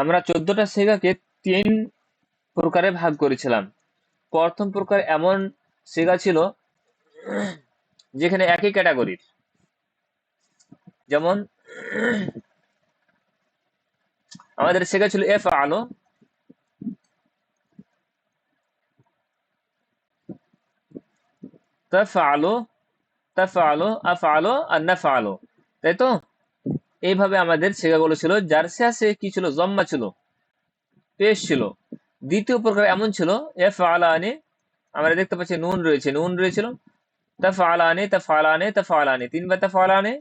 আমরা 14টা সিগাকে 3 প্রকারে ভাগ করেছিলাম। প্রথম প্রকার এমন সিগা ছিল যেখানে একই ক্যাটাগরির, যেমন আমাদের সিগা ছিল ইফআলু, তাফআলু, তাফআলু, আফআলু আর নাফআলু, তাই তো? এইভাবে আমাদের সিগাগুলো ছিল, যার শেষে কি ছিল, জম্মা ছিল, পেশ ছিল। দ্বিতীয় প্রকার এমন ছিল ইফআলানি, আমরা দেখতে পাচ্ছি নুন রয়েছে, নুন রয়েছিল, তাফআলানি, তাফআলানি, তাফআলানি, তিনবার তাফআলানি।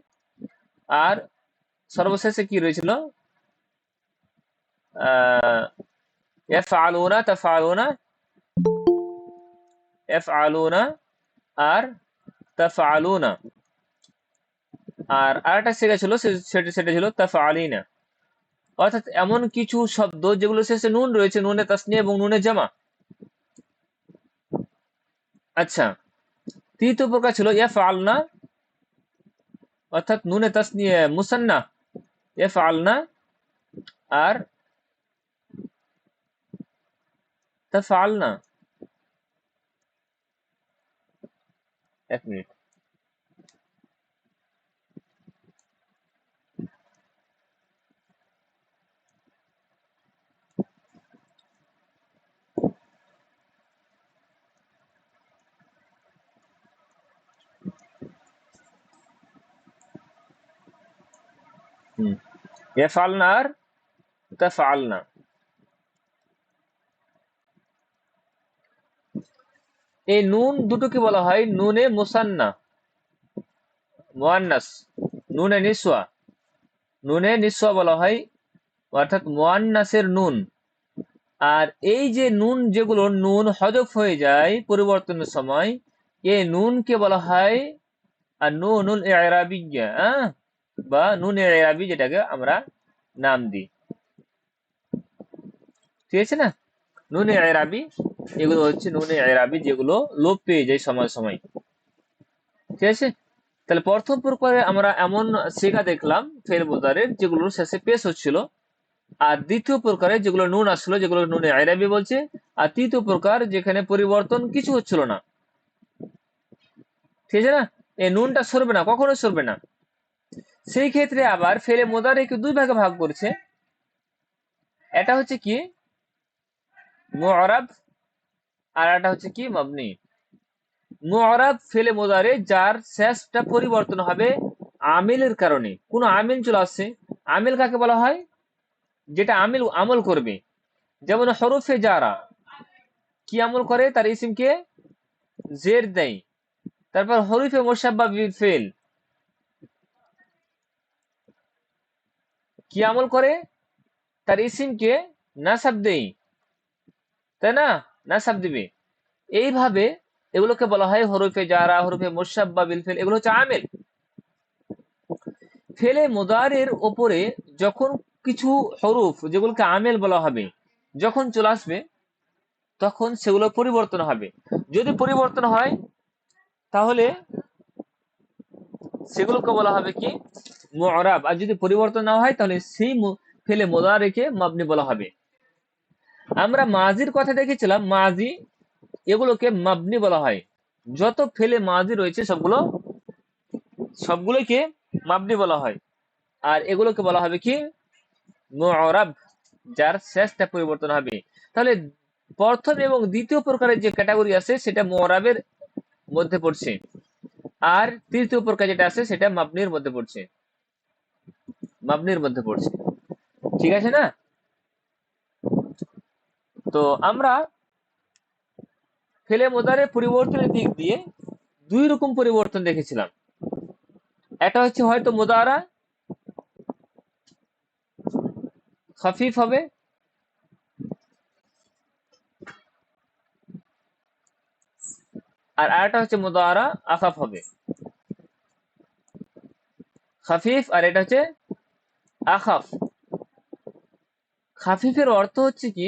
আর সর্বশেষে কি রয়েছিল, ইয়াফআলুনা, তাফআলুনা, ইয়াফআলুনা আর তাফআলুনা। আর আরেকটা সিগা ছিল, সেটা ছিল তাফআলিনা। অর্থাৎ এমন কিছু শব্দ যেগুলো শেষে নুন রয়েছে, নুনে তাসনিয়া এবং নুনে জামা। আচ্ছা, তৃতীয় প্রকার ছিল ইয়াফআলনা, অর্থাৎ নুনে তাসনিয়া মুসান্না ইয়াফআলনা আর তাফআলনা। এক মিনিট। ইয়াফআলনা আর তাফআলনা। এই নুন দুটোকে বলা হয় নুনে মুসান্না, মুয়ান্নাস, নুনে নিসওয়া, নুনে নিসওয়া বলা হয়, অর্থাৎ মুয়ান্নাসের নুন। আর এই যে নুন, যেগুলো নুন হযফ হয়ে যায় পরিবর্তনের সময়, এই নুনকে বলা হয় আর নুনুল ইরাবিয়্যা, বা নুনে ইরাবি, যেটাকে আমরা নাম দিই। ঠিক আছে না? নুনে ইরাবি, এগুলো হচ্ছে নুনে ইরাবি, যেগুলো লোপ পেয়ে যায় সময় সময়। ঠিক আছে? তাহলে প্রথম প্রকারে আমরা এমন সিগা দেখলাম ফেল মুদারের, যেগুলো শেষে পেশ হচ্ছিল। আর দ্বিতীয় প্রকারে যেগুলো নুন আসলো, যেগুলো নুনে ইরাবি বলছে। আর তৃতীয় প্রকার যেখানে পরিবর্তন কিছু হচ্ছিল না। ঠিক আছে না? এই নুনটা সরবে না, কখনো সরবে না। সেই ক্ষেত্রে আবার ফেলে মুদারিকে দুই ভাগে ভাগ করছে। এটা হচ্ছে কি মুআরাব, আর এটা হচ্ছে কি মাবনি। মুআরাব ফেলে মুদারে যার শেষটা পরিবর্তন হবে আমিলের কারণে, কোন আমিল চলে আসছে। আমিল কাকে বলা হয়? যেটা আমিল আমল করবে। যেমন হরফে জারা কি আমল করে? তার ইসিমকে জের দেয়। তারপর হরফে মুশাব্বা বিল ফেল কি আমল করে? তার ইসিমকে নাসাব দেই, তাই না? নাসাব দিবে। এইভাবে এগুলোকে বলা হয় হরফে জারা, হরফে মুশাব্বা বিল ফেল, এগুলো হচ্ছে আমিল। ফেলে মুদারের উপরে যখন কিছু হরফ, যেগুলোকে আমিল বলা হবে, যখন চলে আসবে, তখন সেগুলো পরিবর্তন হবে। যদি পরিবর্তন হয় তাহলে সেগুলোকে বলা হবে কি মুআরাব। আর যদি পরিবর্তন না হয় তাহলে সেই ফেলে মুদারিকে মাবনি বলা হবে। আমরা মাজির কথা দেখেছিলাম, মাজি এগুলোকে মাবনি বলা হয়। যত ফেলে মাজি রয়েছে সবগুলোকে মাবনি বলা হয়। আর এগুলোকে বলা হবে কি মুআরাব, যার শেষটা পরিবর্তন হবে। তাহলে প্রথম এবং দ্বিতীয় প্রকারের যে ক্যাটাগরি আছে সেটা মুআরাবের মধ্যে পড়ছে, আর তৃতীয় প্রকার যেটা আছে সেটা মাবনির মধ্যে পড়ছে, মাবনির মধ্যে পড়ছে। ঠিক আছে না? তো আমরা ফেলে মুদারে পরিবর্তনের দিক দিয়ে দুই রকম পরিবর্তন দেখেছিলাম। একটা হচ্ছে হয়তো মুদারা খাফিফ হবে, আর আরেকটা হচ্ছে মুদারা আখাফ হবে। খাফিফ আর এটা হচ্ছে আখাফ। খাফিফের অর্থ হচ্ছে কি,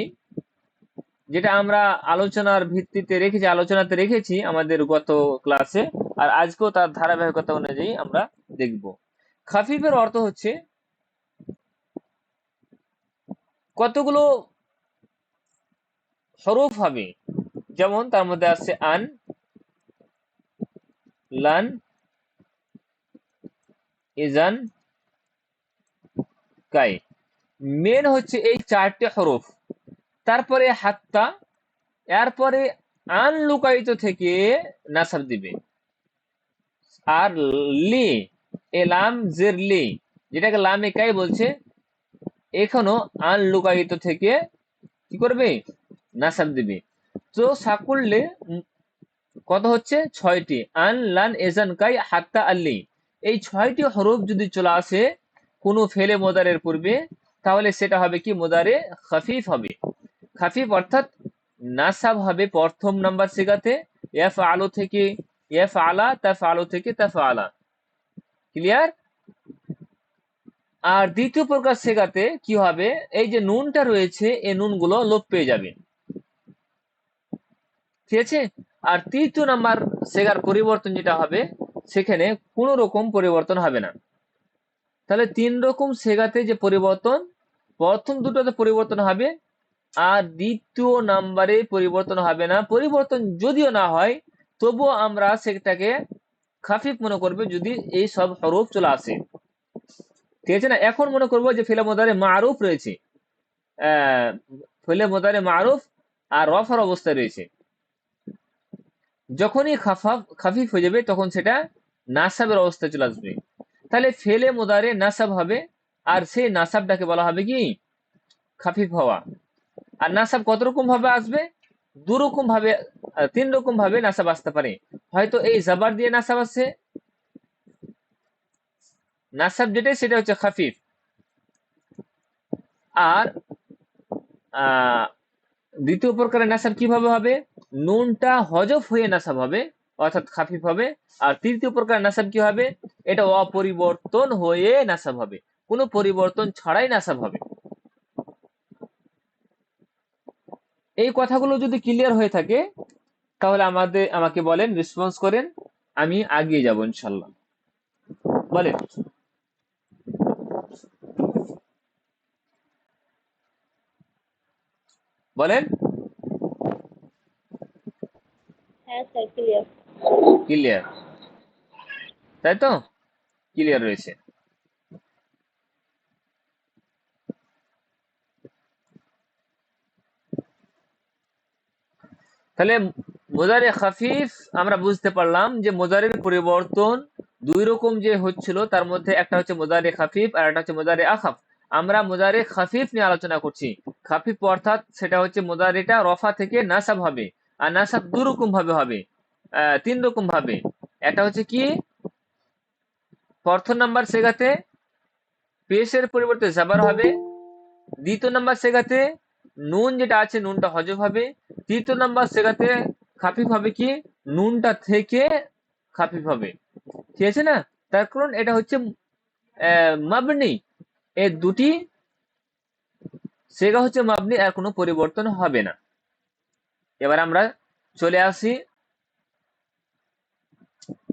যেটা আমরা আলোচনাতে রেখেছি আমাদের গত ক্লাসে, আর আজকেও তার ধারাবাহিকতা অনুযায়ী আমরা দেখব। খাফিফের অর্থ হচ্ছে কতগুলো হরফ হবে, যেমন তার মধ্যে আছে আন, লান, ইজান, কাই। মেন হচ্ছে এই 4টে হরফ, তারপরে হাত্তা, এরপরে আন লুকায়িত থেকে নাসাব দিবে। আর লি, এ লাম জের লি, যেটাকে লামে কাই বলছে, এখানেও আন লুকায়িত থেকে কি করবে, নাসাব দিবে। তো সাকুল্যে কত হচ্ছে, 6টি। আন, লান, এজান, কাই, হাত্তা, আল্লি। এই 6টি হরফ যদি চলে আসে কোনো ফেলে মোদারের পূর্বে, তাহলে সেটা হবে কি, মোদারে খাফিফ হবে। খাফিফ অর্থাৎ নাসাব হবে প্রথম নাম্বার সিগাতে, ইয়াফআলু থেকে ইয়াফআলা, তাফআলু থেকে তাফআলা। ক্লিয়ার? আর দ্বিতীয় প্রকার সেগাতে কি হবে, এই যে নুনটা রয়েছে এই নুনগুলো লোপ পেয়ে যাবে, ঠিক আছে। আর তৃতীয় নাম্বার সেগার পরিবর্তন যেটা হবে, সেখানে কোনো রকম পরিবর্তন হবে না। তাহলে 3 রকম সেগাতে যে পরিবর্তন, প্রথম দুটোতে পরিবর্তন হবে, আর দ্বিতীয় নাম্বারে পরিবর্তন হবে না। পরিবর্তন যদিও না হয়, তবুও আমরা সেটাকে খাফিফ মনে করবে যদি এই সব হরফ চলে আসে, ঠিক আছে না। এখন মনে করবো যে ফেলে মোদারে মারুফ রয়েছে, ফেলে মোদারে মারুফ আর রফার অবস্থায় রয়েছে। যখনই খাফিফ হয়ে যাবে তখন সেটা নাসাবের অবস্থায় চলে আসবে। তাহলে ফেলে মোদারে নাসাব হবে, আর সেই নাসাবটাকে বলা হবে কি, খাফিফ হওয়া। আর নাসাব কত রকম ভাবে আসবে, 2 রকম ভাবে, 3 রকম ভাবে নাসাব আসতে পারে। হয়তো এই জাবার দিয়ে নাসাব আসছে, নাসাব যেটা সেটা হচ্ছে খাফিফ। আর দ্বিতীয় প্রকারের নাসাব কিভাবে হবে, নুনটা হজফ হয়ে নাসাব হবে, অর্থাৎ খাফিফ হবে। আর তৃতীয় প্রকার নাসাব কি হবে, এটা অপরিবর্তন হয়ে নাসাব হবে, কোনো পরিবর্তন ছাড়াই নাসাব হবে। এই কথাগুলো যদি ক্লিয়ার হয়ে থাকে তাহলে আমাকে বলেন, রেসপন্স করেন, আমি আগিয়ে যাব ইনশাল্লাহ। বলেন। বলেন। হ্যাঁ স্যার, ক্লিয়ার। ক্লিয়ার, তাই তো? ক্লিয়ার রয়েছে। তাহলে মোজারে খাফিফ আমরা বুঝতে পারলাম যে মোজারের পরিবর্তন 2 রকম যে হচ্ছিল, তার মধ্যে একটা হচ্ছে মোজারে খাফিফ আর একটা হচ্ছে মোজারে আখাফ। আমরা মোজারে খাফিফ নিয়ে আলোচনা করছি। খাফিফ অর্থাৎ সেটা হচ্ছে মোজারেটা রফা থেকে নাসাব হবে, আর নাসাব 2 রকম ভাবে হবে, 3 রকম ভাবে। একটা হচ্ছে কি, প্রথম নাম্বার সেগাতে পেশের পরিবর্তে জাবার হবে, দ্বিতীয় নাম্বার সেগাতে নুন যেটা আছে নুনটা হজফ হবে, তৃতীয় নাম্বার সেগাতে খাফিফ হবে কি, নুনটা থেকে খাফিফ হবে, ঠিক আছে না। তার কারণ এটা হচ্ছে মাবনি, এই দুটি সেগা হচ্ছে মাবনি, আর কোনো পরিবর্তন হবে না। এবার আমরা চলে আসি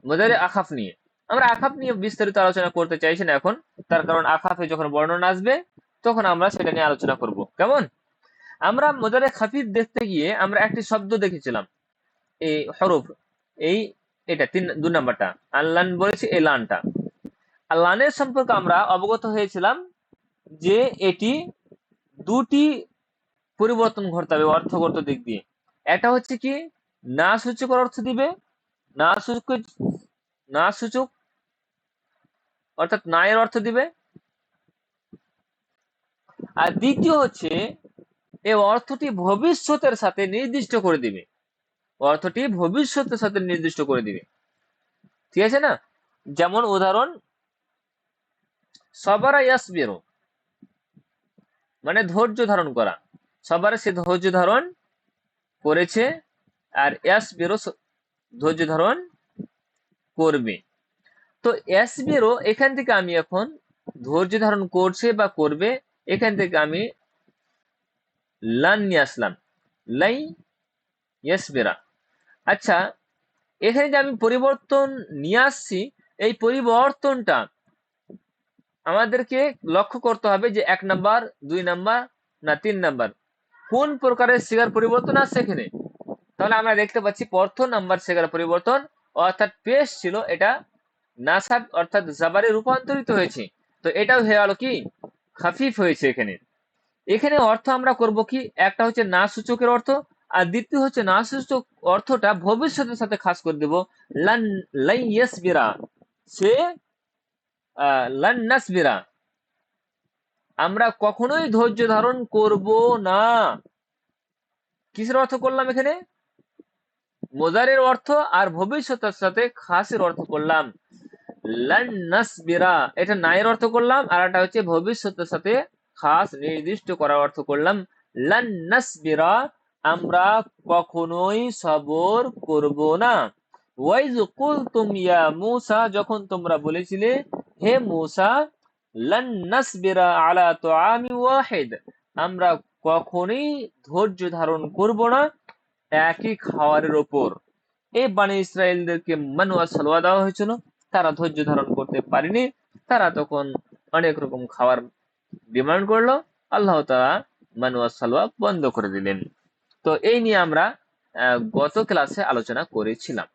মোজারে আখাফ নিয়ে। আমরা আখাফ নিয়ে বিস্তারিত আলোচনা করতে চাইছি না এখন, তার কারণ আখাফে যখন বর্ণনা আসবে তখন আমরা সেটা নিয়ে আলোচনা করব। কেমন? আমরা মোজারে খাফিফ দেখতে গিয়ে আমরা একটি শব্দ দেখেছিলাম, এই হরফ, এই এটা 2 নাম্বারটা আল্লান বলেছি, এই লানটা। আর লানের সম্পর্কে আমরা অবগত হয়েছিলাম যে এটি 2টি পরিবর্তন ঘটাবে অর্থগত দিক দিয়ে। একটা হচ্ছে কি, না সূচক অর্থ দিবে, না সূচক, না সূচক অর্থাৎ না এর অর্থ দিবে। আর দ্বিতীয় হচ্ছে এই অর্থটি ভবিষ্যতের সাথে নির্দিষ্ট করে দিবে, অর্থটি ভবিষ্যতের সাথে নির্দিষ্ট করে দিবে, ঠিক আছে না। যেমন উদাহরণ, সবারা ইয়াসবিরু মানে ধৈর্য ধারণ করা, সবারা সে ধৈর্য ধারণ করেছে, আর ইয়াসবিরু ধৈর্য ধারণ করবে। তো ইয়াসবিরু এখান থেকে আমি এখন ধৈর্য ধারণ করছে বা করবে, এখান থেকে আমি লান নিয়ে আসলাম, লাই ইয়াসবিরা। আচ্ছা, এখানে যে আমি পরিবর্তন নিয়ে আসছি, এই পরিবর্তনটা আমাদেরকে লক্ষ্য করতে হবে যে 1 নাম্বার 2 নাম্বার না 3 নাম্বার, কোন প্রকারের সিগার পরিবর্তন আছে এখানে? তাহলে আমরা দেখতে পাচ্ছি প্রথম নাম্বার সিগার পরিবর্তন, অর্থাৎ পেশ ছিল, এটা নাসাব অর্থাৎ জাবারে রূপান্তরিত হয়েছে। তো এটাও হয়ে গেল কি খাফিফ হয়েছে এখানে। এখানে অর্থ আমরা করব কি, একটা হচ্ছে না সূচকের অর্থ, আর দ্বিতীয় হচ্ছে না সূচক অর্থটা ভবিষ্যতের সাথে খাস করে দেব। লান লাই ইয়াসবিরা, সে লান নাসবিরা, আমরা কখনোই ধৈর্য ধারণ করব না। কিসের অর্থ করলাম এখানে? মোজারের অর্থ আর ভবিষ্যতের সাথে খাসের অর্থ করলাম। লান নাসবিরা এটা নায়ের অর্থ করলাম, আর একটা হচ্ছে ভবিষ্যতের সাথে খাস নির্দিষ্ট করার অর্থ করলাম। লান নাসবিরা আমরা কখনোই সবর করব না। ওয়াইজ কুলতুম ইয়া মূসা যখন তোমরা বলেছিলে হে মূসা, লান নাসবিরা আলা তুআমি ওয়াহিদ আমরা কখনোই ধৈর্য ধারণ করব না একই খাবারের ওপর। এই বানি ইসরায়েলদেরকে মানুয়া সালোয়া দেওয়া হয়েছিল, তারা ধৈর্য ধারণ করতে পারেনি, তারা তখন অনেক রকম খাবার ডিমান্ড করলো, আল্লাহ তাআলা মানুয়া সালোয়া বন্ধ করে দিলেন। তো এই নিয়ে আমরা গত ক্লাসে আলোচনা করেছিলাম।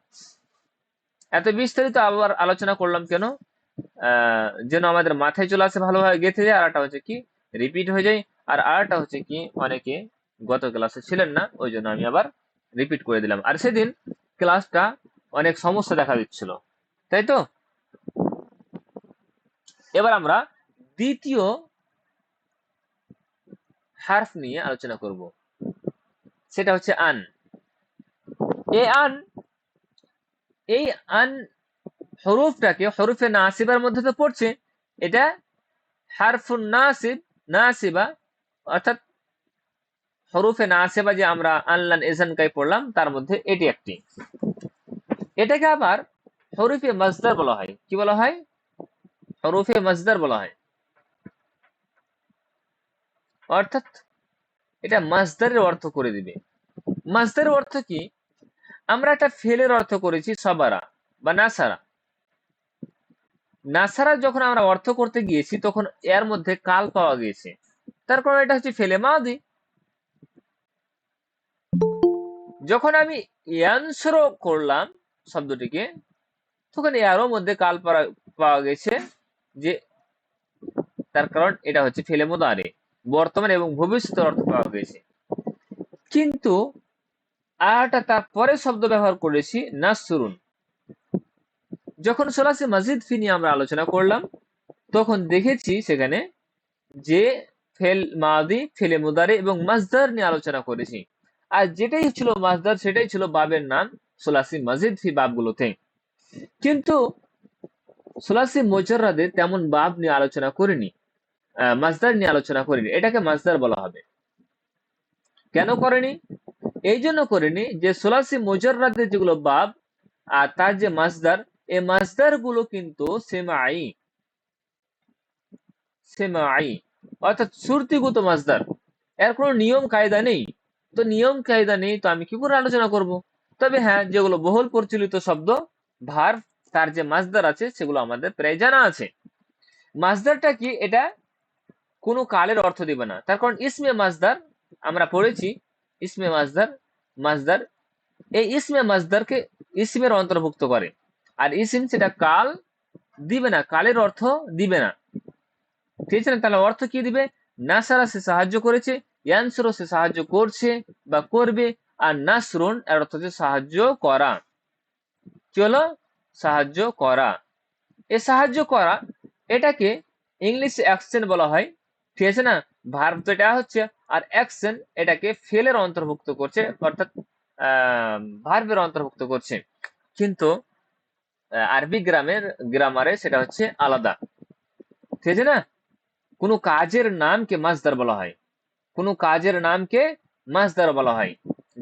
এত বিস্তারিত আবার আলোচনা করলাম কেন? যেন আমাদের মাথায় চলে আসে, ভালোভাবে গেঁথে যায়। আর একটা হচ্ছে কি রিপিট হয়ে যায়, আর আরেকটা হচ্ছে কি অনেকে গত ক্লাসে ছিলেন না, ওই জন্য আমি আবার রিপিট করে দিলাম। আর সেদিন ক্লাসটা অনেক সমস্যা দেখা দিচ্ছিল, তাই তো। এবার আমরা দ্বিতীয় হারফ নিয়ে আলোচনা করব, সেটা হচ্ছে আন। এই আন, এই আন হরফটাকে হরফে নাসিবার মধ্যে তো পড়ছে, এটা হারফুন নাসিব, নাসিবা অর্থাৎ হরফে নাসিবা যে আমরা আনলান এজানকাই পড়লাম, তার মধ্যে এটি একটি। এটাকে আবার হরফে মাজদার বলা হয়। কি বলা হয়? হরফে মাজদার বলা হয়। অর্থাৎ এটা মাজদারের অর্থ করে দিবে। মাজদারের অর্থ কি? আমরা একটা ফেলের অর্থ করেছি সবারা বা নাসারা। নাসারা যখন আমরা অর্থ করতে গিয়েছি তখন এর মধ্যে কাল পাওয়া গিয়েছে, তার কারণ এটা হচ্ছে ফেলে মাদি। যখন আমি ইয়ানসুরু করলাম শব্দটিকে, তখন এর মধ্যে কাল পাওয়া গেছে, যে তার কারণ এটা হচ্ছে ফেলে মুদারে, বর্তমান এবং ভবিষ্যতের অর্থ পাওয়া গেছে। কিন্তু আরটা তারপরে শব্দ ব্যবহার করেছি নাসরুন। যখন সোলাসে মাজিদ ফি নিয়ে আমরা আলোচনা করলাম, তখন দেখেছি সেখানে যে ফেল মাদি, ফেলে মুদারে এবং মাজদার নিয়ে আলোচনা করেছি। আর যেটাই ছিল মাজদার সেটাই ছিল বাবের নাম সোলাসি মাজিদ ফি বাবগুলোতে। কিন্তু সোলাসি মুজাররাদে তেমন বাব নিয়ে আলোচনা করিনি, মাজদার নিয়ে আলোচনা করিনি। এটাকে মাজদার বলা হবে। কেন করেনি? এই জন্য করেনি যে সোলাসি মুজাররাদের যেগুলো বাব আর তার যে মাজদার, এই মাজদার গুলো কিন্তু সেমাই, সেমাই অর্থাৎ শ্রুতিগত মাজদার। এর কোনো নিয়ম কায়দা নেই। তো নিয়ম কায়দা নেই তো আমি কি করে আলোচনা করব? তবে হ্যাঁ, যেগুলো বহুল প্রচলিত শব্দ ভার্ব, তার যে মাজদার আছে সেগুলো আমাদের প্রায় জানা আছে। মাজদারটা কি? এটা কোনো কালের অর্থ দিবে না, তার কারণ ইসমে মাজদার আমরা পড়েছি। ইসমে মাজদার, মাজদার এই ইসমে মাজদারকে ইসমের অন্তর্ভুক্ত করে, আর ইসিম সেটা কাল দিবে না, কালের অর্থ দিবে না। ঠিক আছে না? তাহলে অর্থ কি দিবে? নাসারা সে সাহায্য করেছে, ইয়ানসুরু সে সাহায্য করছে বা করবে, আর নাসরুন এর অর্থ হচ্ছে সাহায্য করা। কি হলো? সাহায্য করা। এই সাহায্য করা এটাকে ইংলিশ অ্যাকশন বলা হয়। ঠিক আছে না? ভার্ব তো এটা হচ্ছে, আর অ্যাকশন এটাকে ফেলের অন্তর্ভুক্ত করছে, অর্থাৎ ভার্বের অন্তর্ভুক্ত করছে। কিন্তু আরবি গ্রামারে সেটা হচ্ছে আলাদা। ঠিক আছে না? কোনো কাজের নামকে মাজদার বলা হয়, কোনো কাজের নামকে মাজদার বলা হয়।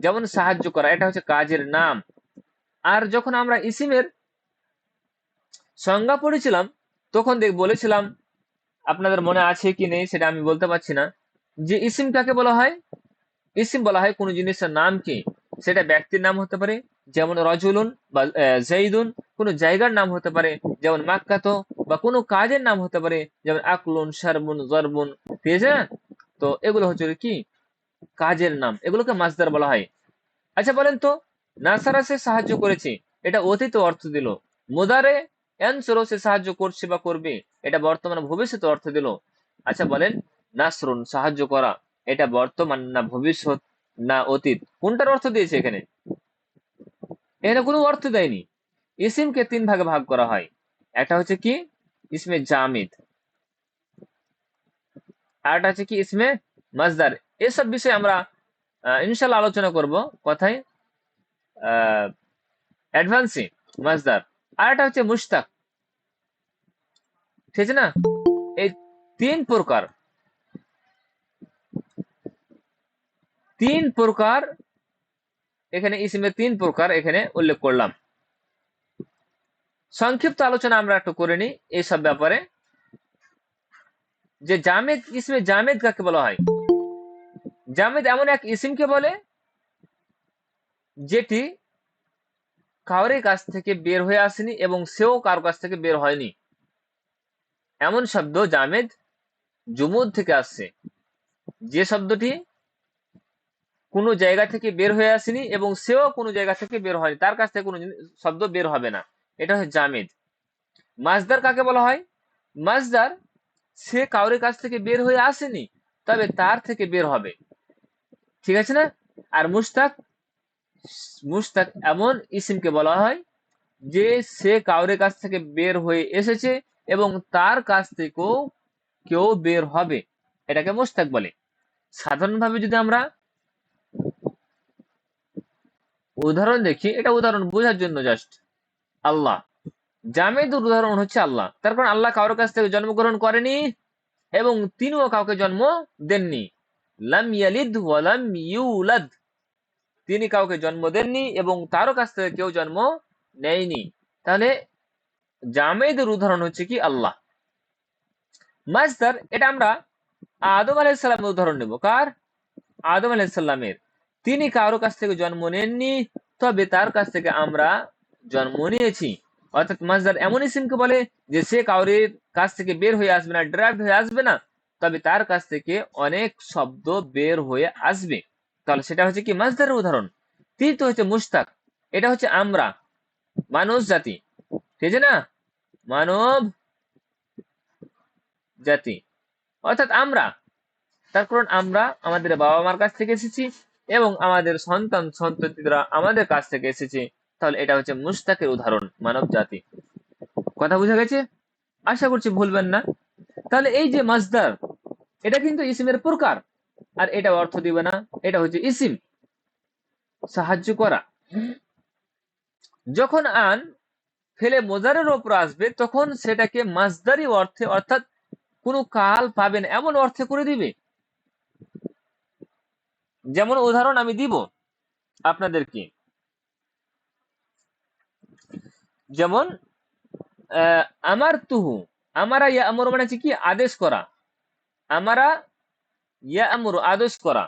যেমন সাহায্য করা, এটা হচ্ছে কাজের নাম। আর যখন আমরা ইসিমের সংজ্ঞা পড়েছিলাম, তখন বলেছিলাম, আপনাদের মনে আছে কি নেই সেটা আমি বলতে পারছি না, যে ইসিম কাকে বলা হয়? ইসিম বলা হয় কোন জিনিসের নামকে। সেটা ব্যক্তির নাম হতে পারে, যেমন রজুলুন বা জাইদুন, কোন জায়গার নাম হতে পারে যেমন মাক্কাত, বা কোনো কাজের নাম হতে পারে যেমন আকলুন, শারবুন, জরবুন। ঠিক আছে? তো এগুলো হচ্ছে কি কাজের নাম, এগুলোকে মাসদার বলা হয়। আচ্ছা বলেন তো, নাসারা সে সাহায্য করেছে, এটা অতীত অর্থ দিল। মুদারে ইয়ানসুরু সে সাহায্য করছে বা করবে, এটা বর্তমান ভবিষ্যৎ অর্থ দিল। আচ্ছা বলেন, নাসরুন সাহায্য করা, এটা বর্তমান না ভবিষ্যৎ না অতীত, কোনটার অর্থ দিয়েছে এখানে? এখানে কোনো অর্থ দেয়নি। ইসিমকে তিন ভাগে ভাগ করা হয়, একটা হচ্ছে কি ইসমে জামিদ, আর একটা হচ্ছে কি ইসমে মাসদার। এসব বিষয়ে আমরা ইনশাল্লাহ আলোচনা করব কথায় অ্যাডভান্সে। মাসদার আর একটা হচ্ছে মুশতাক, ঠিক আছে না? এই তিন প্রকার, তিন প্রকার এখানে ইসমে তিন প্রকার এখানে উল্লেখ করলাম। সংক্ষিপ্ত আলোচনা আমরা একটু করে নিই এইসব ব্যাপারে, যে জামেদ, ইসমে জামেদ কাকে বলা হয়? জামেদ এমন এক ইসিমকে বলে যেটি কাউরের কাছ থেকে বের হয়ে আসেনি এবং সেও কারো কাছ থেকে বের হয়নি, এমন শব্দ জামেদ জুমুদ থেকে আসছে। যে শব্দটি কোনো জায়গা থেকে বের হয়ে আসেনি এবং সেও কোনো জায়গা থেকে বের হয়নি, তার কাছ থেকে কোনো শব্দ বের হবে না, এটা হচ্ছে জামেদ। মাসদার কাকে বলা হয়? মাসদার সে কাউরের কাছ থেকে বের হয়ে আসেনি, তবে তার থেকে বের হবে, ঠিক আছে না? আর মুশতাক, মুশতাক এমন ইসিমকে বলা হয় যে সে কাউরের কাছ থেকে বের হয়ে এসেছে এবং তার কাছ থেকেও কেউ বের হবে, এটাকে মুশতাক বলে। সাধারণভাবে যদি আমরা উদাহরণ দেখি, এটা উদাহরণ বোঝার জন্য জাস্ট, আল্লাহ, জামেদের উদাহরণ হচ্ছে আল্লাহ, তার কারণ আল্লাহ কারোর কাছ থেকে জন্মগ্রহণ করেনি এবং তিনিও কাউকে জন্ম দেননি। লাম ইয়ালিদ ওয়া লাম ইউলাদ, তিনি কাউকে জন্ম দেননি এবং তারও কাছ থেকে কেউ জন্ম নেয়নি। তাহলে জামেদের উদাহরণ হচ্ছে কি আল্লাহ। মাসদার, এটা আমরা আদম আলাইহিস সালামের উদাহরণ নেব। কার? আদম আলাইহিস সালামের। তিনি কারো কাছ থেকে জন্ম নেননি, তবে তার কাছ থেকে আমরা জন্ম নিয়েছি। অর্থাৎ মাসদার এমন ইসিমকে বলে যে সে কাউরের কাছ থেকে বের হয়ে আসবে না, ড্রাইভ হয়ে আসবে না, তবে তার কাছ থেকে অনেক শব্দ বের হয়ে আসবে। তাহলে সেটা হচ্ছে কি মাসদারের উদাহরণ। তৃতীয় হচ্ছে মুশতাক, এটা হচ্ছে আমরা, মানুষ জাতি, ঠিক আছে না? মানব জাতি, অর্থাৎ আমরা, তার কারণ আমরা আমাদের বাবা মার কাছ থেকে এসেছি এবং আমাদের সন্তান সন্ততিরা আমাদের কাছ থেকে এসেছে। তাহলে এটা হচ্ছে মুশতাকের উদাহরণ, মানব জাতি। কথা বুঝা গেছে? আশা করছি ভুলবেন না। তাহলে এই যে মাসদার, এটা কিন্তু ইসিমের প্রকার, আর এটা অর্থ দিবে না, এটা হচ্ছে ইসিম, সাহায্য করা। যখন আন ফেলে মোজারের ওপর আসবে তখন সেটাকে মাসদারি অর্থে, অর্থাৎ কোনো কাল পাবেন এমন অর্থে করে দিবে। যেমন উদাহরণ আমি দিব আপনাদেরকে, যেমন আমার তুহু, আমারা ইয়া আমর মানে হচ্ছে কি আদেশ করা, আমারা ইয়া আমর আদেশ করা,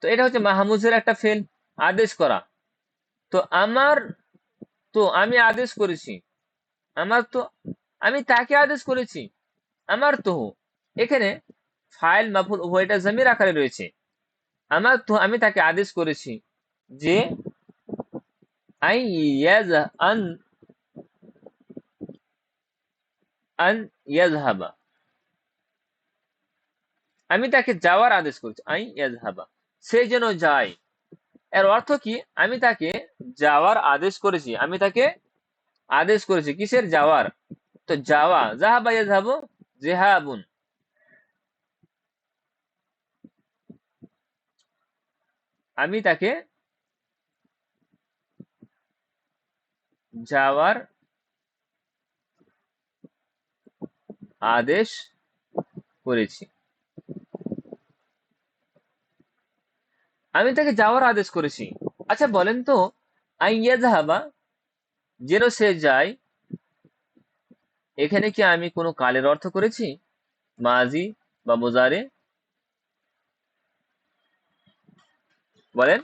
তো এটা হচ্ছে মাহমুজের একটা ফেল, আদেশ করা। তো আমার, তো আমি আদেশ করেছি, আমার তো, আমি তাকে আদেশ করেছি, আমার তো, এখানে ফাইল মাফুল উভয়টা জমির আকারে রয়েছে। আমার তো, আমি তাকে আদেশ করেছি যে আই ইয়াজ আন, আন ইয়াজহাবা, আমি তাকে যাওয়ার আদেশ করেছি, আই ইয়াজহাবা, সে যেন যায়। এর অর্থ কি? আমি তাকে যাওয়ার আদেশ করেছি, আমি তাকে আদেশ করেছি কিসের? যাওয়ার। তো যাওয়া, জাহাবা ইয়াজহাবু জিহাবুন, আমি তাকে যাওয়ার আদেশ করেছি, আমি তাকে যাওয়ার আদেশ করেছি। আচ্ছা বলেন তো, আইয়া জাহাবা, যেন সে যায়, এখানে কি আমি কোনো কালের অর্থ করেছি, মাজি বা মুজারে? বলেন,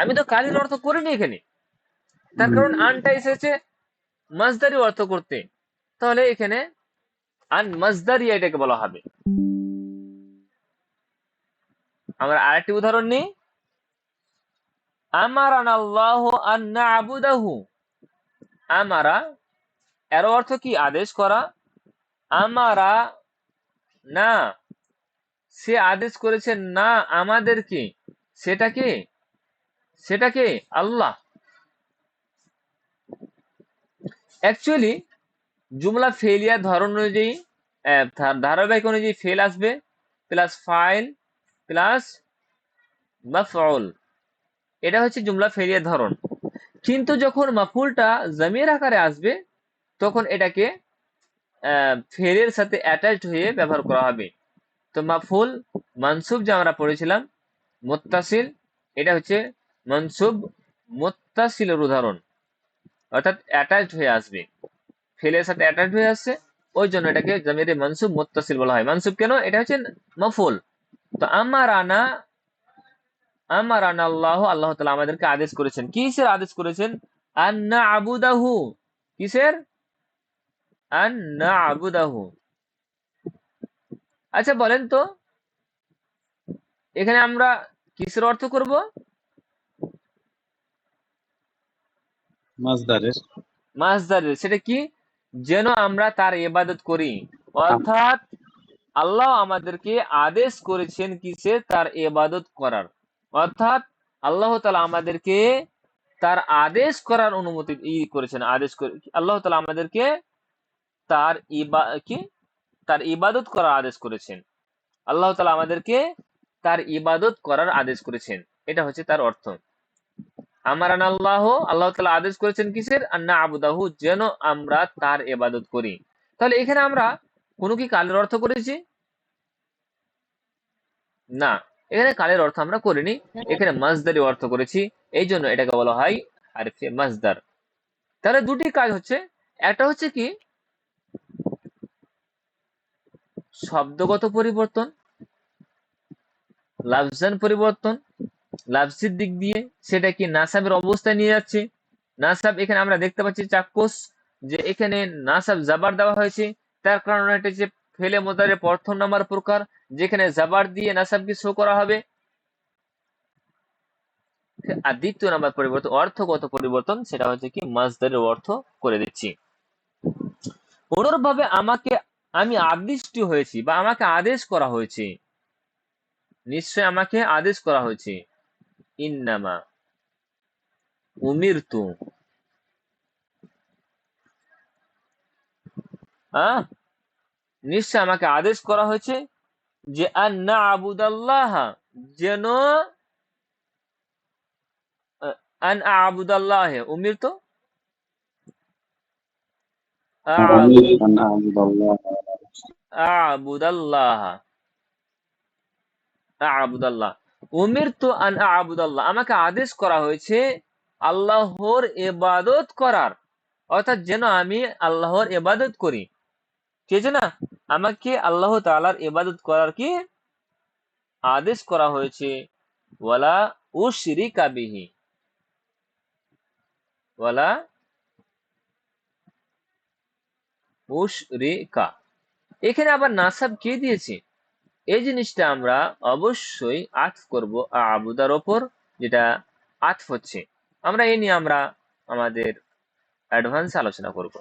আমি তো কালের অর্থ করিনি এখানে, তার কারণ আনটা এসেছে মাসদারি অর্থ করতে। তাহলে এখানে আন মাজদারিয়া এটাকে বলা হবে। আমরা আরেকটি উদাহরণ নিই। আমারানা আল্লাহু আন না'বুদাহু। আমারা এর অর্থ কি? আদেশ করা। আমারা না, সে আদেশ করেছেন না আমাদেরকে। সেটাকে সেটাকে আল্লাহ। অ্যাকচুয়ালি জুমলা ফেলিয়া ধরন অনুযায়ী ধারাবাহিক অনুযায়ী ফেল আসবে প্লাস ফাইল প্লাস মাফউল। এটা হচ্ছে জুমলা ফেলিয়ার ধরন। কিন্তু যখন মাফুলটা জামির আকারে আসবে তখন এটাকে ফেলের সাথে অ্যাটাচড হয়ে ব্যবহার করা হবে। তো মাফুল মানসুব যে আমরা পড়েছিলাম মুত্তাসিল, এটা হচ্ছে মানসুব মুত্তাসিলের উদাহরণ, অর্থাৎ অ্যাটাচড হয়ে আসবে, ফেলের সাথে অ্যাটাচড হয়ে আসছে, ওই জন্য এটাকে জামিরে মানসুব মুত্তাসিল বলা হয়। মানসুব কেন? এটা হচ্ছে মাফুল। তো আমারানা আল্লাহ, আল্লাহ তাআলা আমাদেরকে আদেশ করেছেন। কিসের আদেশ করেছেন? আন না'বুদাহু। কিসের? আন না'বুদাহু। আচ্ছা বলেন তো এখানে আমরা কিসের অর্থ করব? মাসদারের। মাসদারের। সেটা কি? যেন আমরা তার ইবাদত করি। অর্থাৎ আল্লাহ আমাদেরকে আদেশ করেছেন কিসের? তার ইবাদত করার। অর্থাৎ আল্লাহ তাআলা আমাদেরকে তার আদেশ করার অনুমতি করেছেন। আল্লাহ তাআলা আমাদেরকে তার তার ইবাদত করার আদেশ করেছেন। আল্লাহ তাআলা আমাদেরকে তার ইবাদত করার আদেশ করেছেন, এটা হচ্ছে তার অর্থ। আমারান আল্লাহ, আল্লাহ তাআলা আদেশ করেছেন কিসের? আন না'বুদাহু, যেন আমরা তার ইবাদত করি। তাহলে এখানে আমরা কোনো কি কালের অর্থ করেছি? না, এখানে কালের অর্থ আমরা করিনি, এখানে মাসদারি অর্থ করেছি। এই জন্য এটাকে বলা হয় হারফে মাসদার। তাহলে দুটি কাজ হচ্ছে, একটা হচ্ছে কি শব্দগত পরিবর্তন, লাফজান পরিবর্তন, লাফজির দিক দিয়ে সেটা কি নাসাবের অবস্থায় নিয়ে যাচ্ছে। নাসাব এখানে আমরা দেখতে পাচ্ছি চাক্ষুষ যে এখানে নাসাব জাবার দেওয়া হয়েছে, তার কারণে এটা যে ফেলে মোদারে প্রথম নাম্বার প্রকার, যেখানে জাবার দিয়ে নাসাবকে শো করা হবে। আর দ্বিতীয় নাম্বার পরিবর্তন, অর্থগত পরিবর্তন, সেটা হচ্ছে কি মাসদারের অর্থ করে দিচ্ছি। অনুরূপভাবে আমি আদিষ্ট হয়েছি বা আমাকে আদেশ করা হয়েছে, নিশ্চয় আমাকে আদেশ করা হয়েছে। ইন্নামা উমিরতু, নিশ্চয় আমাকে আদেশ করা হয়েছে যে আন না'বুদাল্লাহ, যেন আন আ'বুদাল্লাহ। উমিরতু আ'বুদাল্লাহ, আ'বুদাল্লাহ। উমিরতু আন আ'বুদাল্লাহ, আমাকে আদেশ করা হয়েছে আল্লাহর ইবাদত করার, অর্থাৎ যেন আমি আল্লাহর ইবাদত করি। ঠিক আছে না? আমাকে আল্লাহ তাআলার ইবাদত করার কি আদেশ করা হয়েছে। ওয়ালা উশরিকা বিহি, ওয়ালা উশরিকা। এখানে আবার নাসাব কে দিয়েছে? এই জিনিসটা আমরা অবশ্যই আতফ করব আবুদার ওপর, যেটা আতফ হচ্ছে। আমরা এই নিয়ে আমরা আমাদের অ্যাডভান্স আলোচনা করব।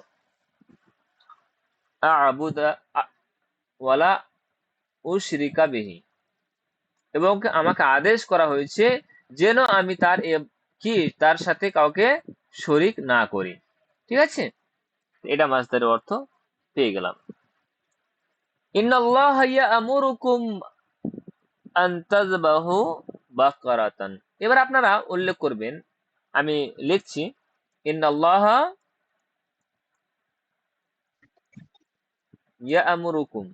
আবুদা ওয়ালা উশরিকা বিহি, এবং আমাকে আদেশ করা হয়েছে যেন আমি তার সাথে কাউকে শরীক না করি। ঠিক আছে, এটা মাসদারের অর্থ পেয়ে গেলাম। ইন্নাল্লাহা ইয়া'মুরুকুম আন তাযবাহু বাকারাতান। এবার আপনারা উল্লেখ করবেন, আমি লিখছি ইন্নাল্লাহা ইয়া'মুরুকুম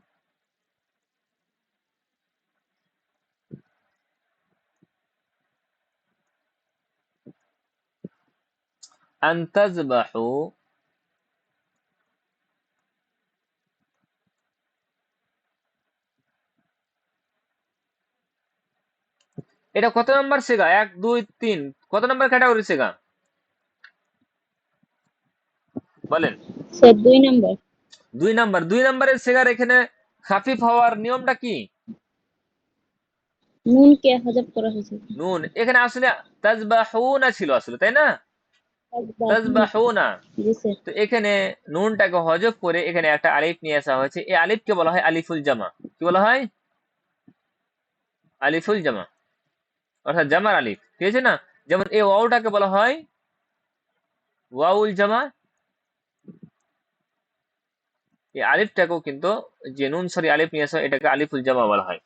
আন তাযবাহু, এটা কত নাম্বার সেগা? 1 2 3, কত নাম্বার ক্যাটাগরি সেগা বলেন? Sir 2 number. দুই নাম্বারের সিগার এখানে খাফিফ হওয়ার নিয়মটা কি? নুনকে হজব করা হয়েছে। নুন এখানে আসলে তাজবাহুনা ছিল আসলে, তাই না? তাজবাহুন। তাজবাহুনা। জি স্যার। তো এখানে নুনটাকে হজব করে এখানে একটা আলিফ নিয়ে আসা হয়েছে। এই আলিফকে বলা হয় আলিফুল জামা। কি বলা হয়? আলিফুল জামা, অর্থাৎ জামার আলিফ। ঠিক আছে না? যেমন এই ওয়াওটাকে বলা হয় ওয়াউল জামা। এই আলিফটাকেও কিন্তু, যে নুন সরি আলিফ নিয়ে আসা, এটাকে আলিফুল জামা বলা হয়।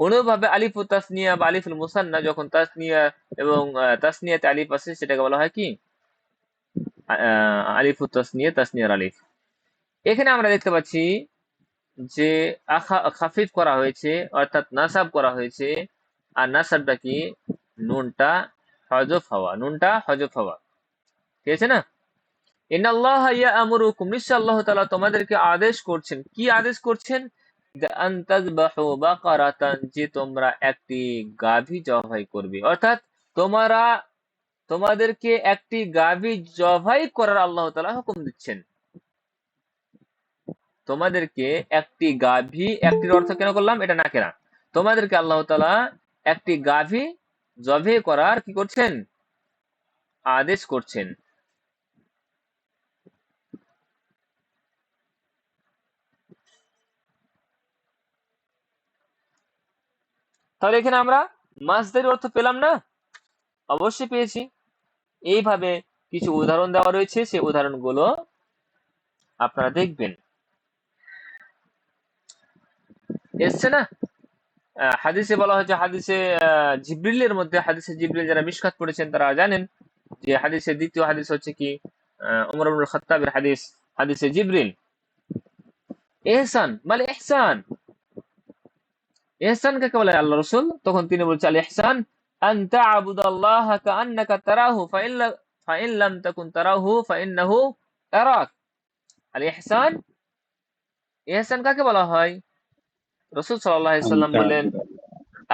অনুরূপভাবে আলিফুল তাসনিয়া বা আলিফুল মুসান্না, যখন তাসনিয়া এবং তাসনিয়াতে আলিফ আছে সেটাকে বলা হয় কি? আলিফুল তাসনিয়া, তাসনিয়ার আলিফ। এখানে আমরা দেখতে পাচ্ছি যে খাফিফ করা হয়েছে, অর্থাৎ নাসাব করা হয়েছে। আর নাসাবটা কি? নুনটা হজফ হওয়া, নুনটা হজফ হওয়া। ঠিক আছে না? ইন্নাল্লাহ ইয়া'মুরুকুম, নিশ্চয় আল্লাহ তাআলা তোমাদেরকে আদেশ করছেন। কি আদেশ করছেন? আন তাযবাহু বাকারাতান, যে তোমরা একটি গাভী জবাই করবে। অর্থাৎ তোমরা তোমাদেরকে একটি গাভী জবাই করার আল্লাহ তাআলা হুকুম দিচ্ছেন। তোমাদেরকে একটি গাভী, একটির অর্থ কেন করলাম? এটা না কেনা। তোমাদেরকে আল্লাহ তাআলা একটি গাভী জবাই করার কি করছেন? আদেশ করছেন। তাহলে এখানে আমরা মাসদারের অর্থ পেলাম না? অবশ্যই পেয়েছি। এইভাবে কিছু উদাহরণ দেওয়া রয়েছে, সেই উদাহরণগুলো আপনারা দেখবেন। এসছে না? হাদিসে বলা হয়েছে, হাদিসে জিবরিলের মধ্যে, হাদিসে জিবরিল যারা মিশকাত পড়েছেন তারা জানেন যে হাদিসের দ্বিতীয় হাদিস হচ্ছে কি? ওমর ইবনুল খাত্তাবের হাদিস, হাদিসে জিবরিল। ইহসান মানে ইহসান, ইহসান কাকে বলে? আল্লাহ রাসূল তখন তিনি বলছে, আল ইহসান আন তা'বুদাল্লাহা কাআন্নাকা তারাহু ফাইন লাম তাকুন তারাহু ফাইন্নাহু ইয়ারাক। আল ইহসান, ইহসান কাকে বলা হয়? রাসূল সাল্লাল্লাহু আলাইহি সাল্লাম আনতা বললেন,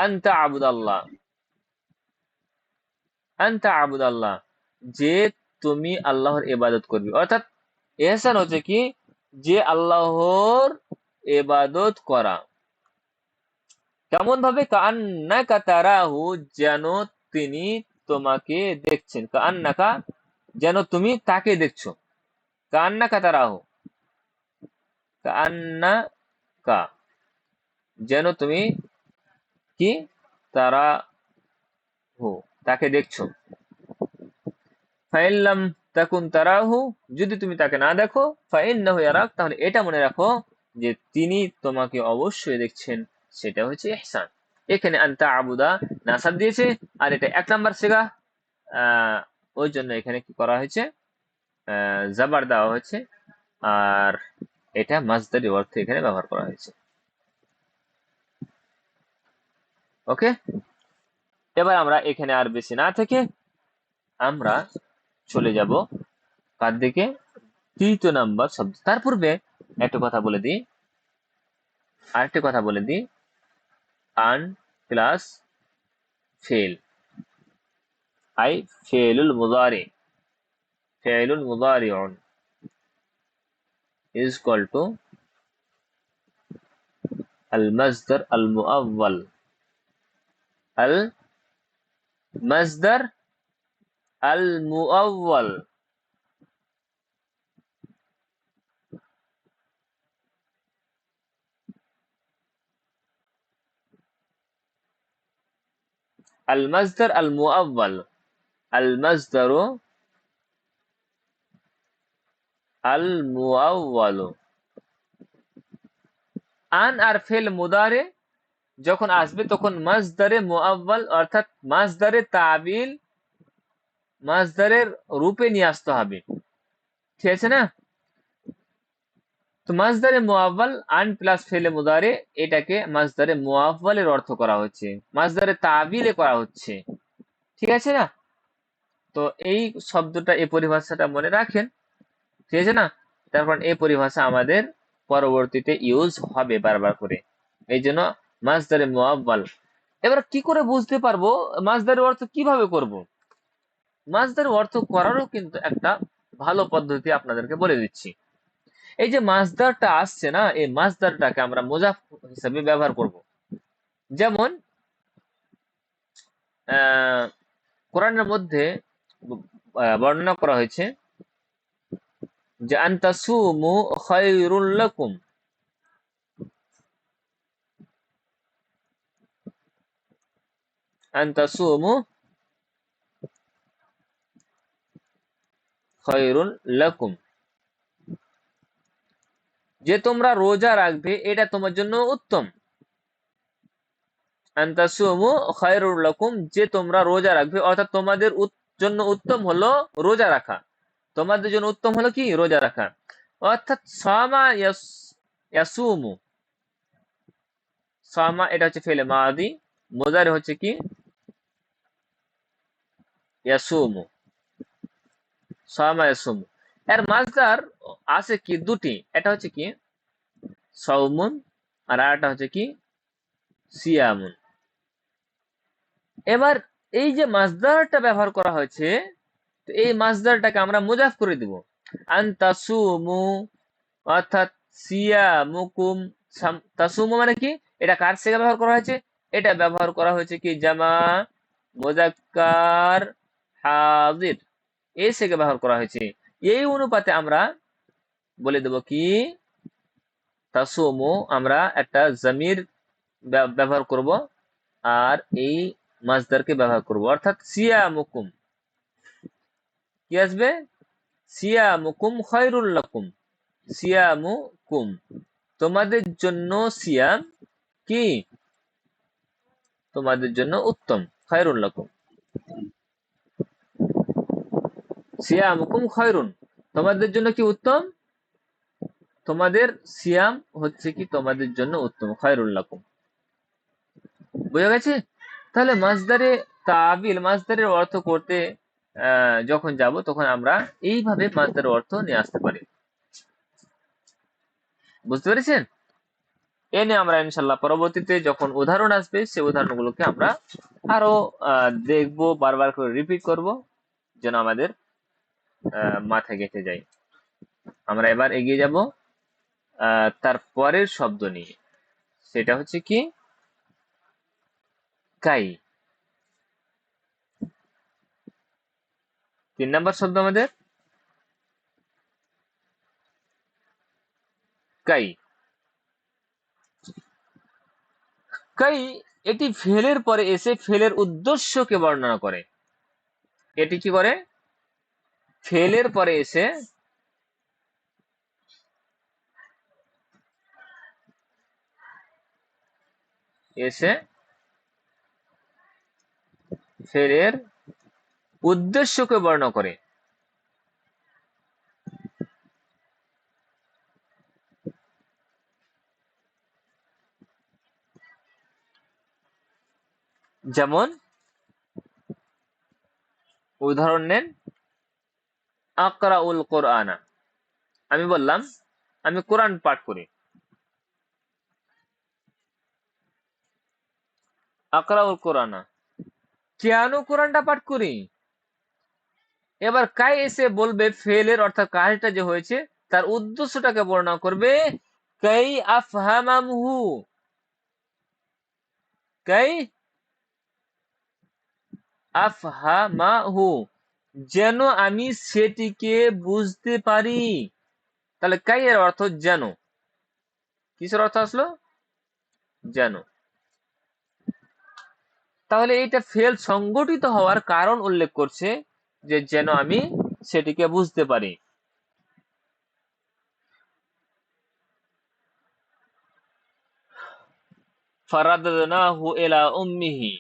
আনতা আবুদাল্লাহ, আনতা আবুদাল্লাহ, যে তুমি আল্লাহর ইবাদত করবে। অর্থাৎ ইহসান হচ্ছে কি? যে আল্লাহর ইবাদত করা। কেমন ভাবে? কাআন্নাকা তারাহু, যেন তিনি তোমাকে দেখছেন। কাআন্নাকা, যেন তুমি তাকে দেখছো। কাআন্নাকা তারাহু, কাআন্নাকা, যেন তুমি কি? তারাহু, তাকে দেখছো। ফাইন লাম তাকুন তারাহু, যদি তুমি তাকে না দেখো, ফাইন্নাহু ইয়ারাক, তাহলে এটা মনে রাখো যে তিনি তোমাকে অবশ্যই দেখছেন। সেটা হচ্ছে ইহসান। এখানে আনতা আবুদা নাসাব দিয়েছে, আর এটা এক নাম্বার সিগা, ওই জন্য এখানে কি করা হয়েছে? জাবার দেওয়া হয়েছে, আর এটা মাসদারি অর্থে এখানে ব্যবহার করা হয়েছে। ওকে, এবার আমরা এখানে আর বেশি না থেকে আমরা চলে যাব কার দিকে? তৃতীয় নাম্বার শব্দ। তার পূর্বে একটা কথা বলে দিই, আরেকটা কথা বলে দিই। আন প্লাস ফেল, আই ফেলুল মুদারি, ফেলুল মুদারিউন is equal to al masdar al muawwal, al masdar al muawwal, al masdar al muawwal, al masdaru al muawwal। An R fail মুদারে যখন আসবে তখন মাসদারে মুআওয়াল, অর্থাৎ মাসদারে তাবিল, মাসদারের রূপে নিয়ে আসতে হবে। ঠিক আছে না? তো মাসদারে মুআওয়াল, আন প্লাস ফেলে মুদারে, এটাকে মাসদারে মুআওয়ালের অর্থ করা হচ্ছে, মাসদারে তাবিলে করা হচ্ছে। ঠিক আছে না? তো এই শব্দটা, এই পরিভাষাটা মনে রাখেন। ঠিক আছে না? তারপর এই পরিভাষা আমাদের পরবর্তীতে ইউজ হবে বারবার করে। এই জন্য মাসদারে মুআওয়াল। এবার কি করে বুঝতে পারবো মাসদারের অর্থ কিভাবে করব? মাসদারের অর্থ করারও কিন্তু একটা ভালো পদ্ধতি আপনাদেরকে বলে দিচ্ছি। এই যে মাসদারটা আসছে না, এই মাসদারটাকে আমরা মুজাফ হিসেবে ব্যবহার করব। যেমন আহ কোরআনের মধ্যে বর্ণনা করা হয়েছে যে আনতাসুমু খায়রুল লাকুম, আনতাসুমু খায়রুল লাকুম, যে তোমরা রোজা রাখবে এটা তোমার জন্য উত্তম। আনতাসুমু খায়রুল লাকুম, যে তোমরা রোজা রাখবে, অর্থাৎ তোমাদের জন্য উত্তম হলো রোজা রাখা। তোমাদের জন্য উত্তম হলো কি? রোজা রাখা। অর্থাৎ সামা ইয়াসুমু, সামা এটা হচ্ছে ফেলে মাদি, মুজারি হচ্ছে কি? ইয়াসুমু, সামা ইয়াসুমু। এর মাসদার আছে কি? দুটি। এটা হচ্ছে কি? সাউমুন, আর আরেকটা হচ্ছে কি? সিয়ামুন। এবার এই যে মাসদারটা ব্যবহার করা হয়েছে, তো এই মাসদারটাকে আমরা মুজাফ করে দিব। আনতাসুমু অর্থাৎ সিয়ামুকুম, তাসুমু মানে কি? এটা কার থেকে ব্যবহার করা হয়েছে? এটা ব্যবহার করা হয়েছে কি? জামা মুযাক্কার হাজির, এই থেকে ব্যবহার করা হয়েছে। এই অনুপাতে আমরা বলে দেব কি? তাসুমু আমরা একটা জামির ব্যবহার করব, আর এই মাসদারকে ব্যবহার করব, অর্থাৎ সিয়ামুকুম কি আসবে? সিয়ামুকুম খায়রুল লাকুম, সিয়ামুকুম তোমাদের জন্য, সিয়াম কি? তোমাদের জন্য উত্তম, খায়রুল লাকুম, সিয়ামুকুম খায়রুন তোমাদের জন্য কি? উত্তম। তোমাদের সিয়াম হচ্ছে কি? তোমাদের জন্য উত্তম, খায়রুল লাকুম। বুঝা গেছে? তাহলে মাসদারে তাবিল, মাসদারের অর্থ করতে যখন যাব তখন আমরা এইভাবে মাসদারের অর্থ নিয়ে আসতে পারি। বুঝতে পেরেছেন? এ নিয়ে আমরা ইনশাল্লাহ পরবর্তীতে যখন উদাহরণ আসবে, সেই উদাহরণগুলোকে আমরা আরো দেখবো, বারবার করে রিপিট করব, যেন আমাদের মাথায় গেঁথে যায়। আমরা এবার এগিয়ে যাব তার পরের শব্দ নিয়ে, সেটা হচ্ছে কি? কাই। 3 নাম্বার শব্দ আমাদের কাই। কাই এটি ফেলের পরে এসে ফেলের উদ্দেশ্যকে বর্ণনা করে। এটি কি করে? ফেলের পরে এসে এসে ফেলের উদ্দেশ্যকে বর্ণনা করে। যেমন উদাহরণ নেন, আকরাউল কোরআনা, আমি বললাম আমি কোরআন পাঠ করি। আকরাউল কোরআনা, কেন কোরআনটা পাঠ করি? এবার কাই এসে বলবে ফেলের অর্থাৎ কাজটা যে হয়েছে তার উদ্দেশ্যটাকে বর্ণনা করবে। কাই আফহামাহু, কাই আফহামাহু, যেন আমি সেটিকে বুঝতে পারি। তাহলে কাই এর অর্থ যেন। কিসের অর্থ আসলো? যেন। তাহলে এইটা ফেল সংগঠিত হওয়ার কারণ উল্লেখ করছে, যে যেন আমি সেটিকে বুঝতে পারি। ফারাদনাহু ইলা উম্মিহি,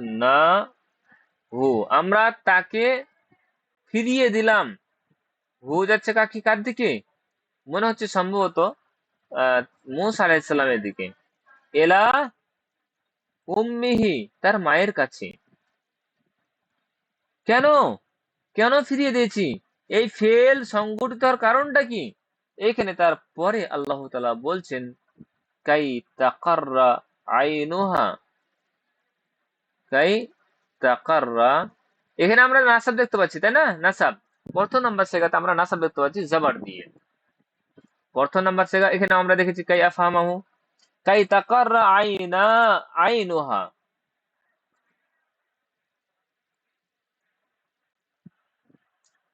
ফারাদনাহু আমরা তাকে ফিরিয়ে দিলাম। হু যাচ্ছে কার দিকে? মনে হচ্ছে সম্ভবত মূসা আলাইহিস সালামের দিকে। এলা উম্মিহি তার মায়ের কাছে। কেন? কেন ফিরিয়ে দিয়েছি? এই ফেল সংঘটিত হওয়ার কারণটা কি? এখানে তার পরে আল্লাহ তাআলা বলছেন কাই তাকাররা আইনুহা, কাই ইস্তাকাররা, এখানে আমরা নাসাব দেখতে পাচ্ছি, তাই না? নাসাব প্রথম নাম্বার সেগাতে আমরা নাসাব দেখতে পাচ্ছি জবর দিয়ে। প্রথম নাম্বার সেগা এখানে আমরা দেখেছি কাই আফহামাহু, কাই তাকাররা আইনা আইনুহা,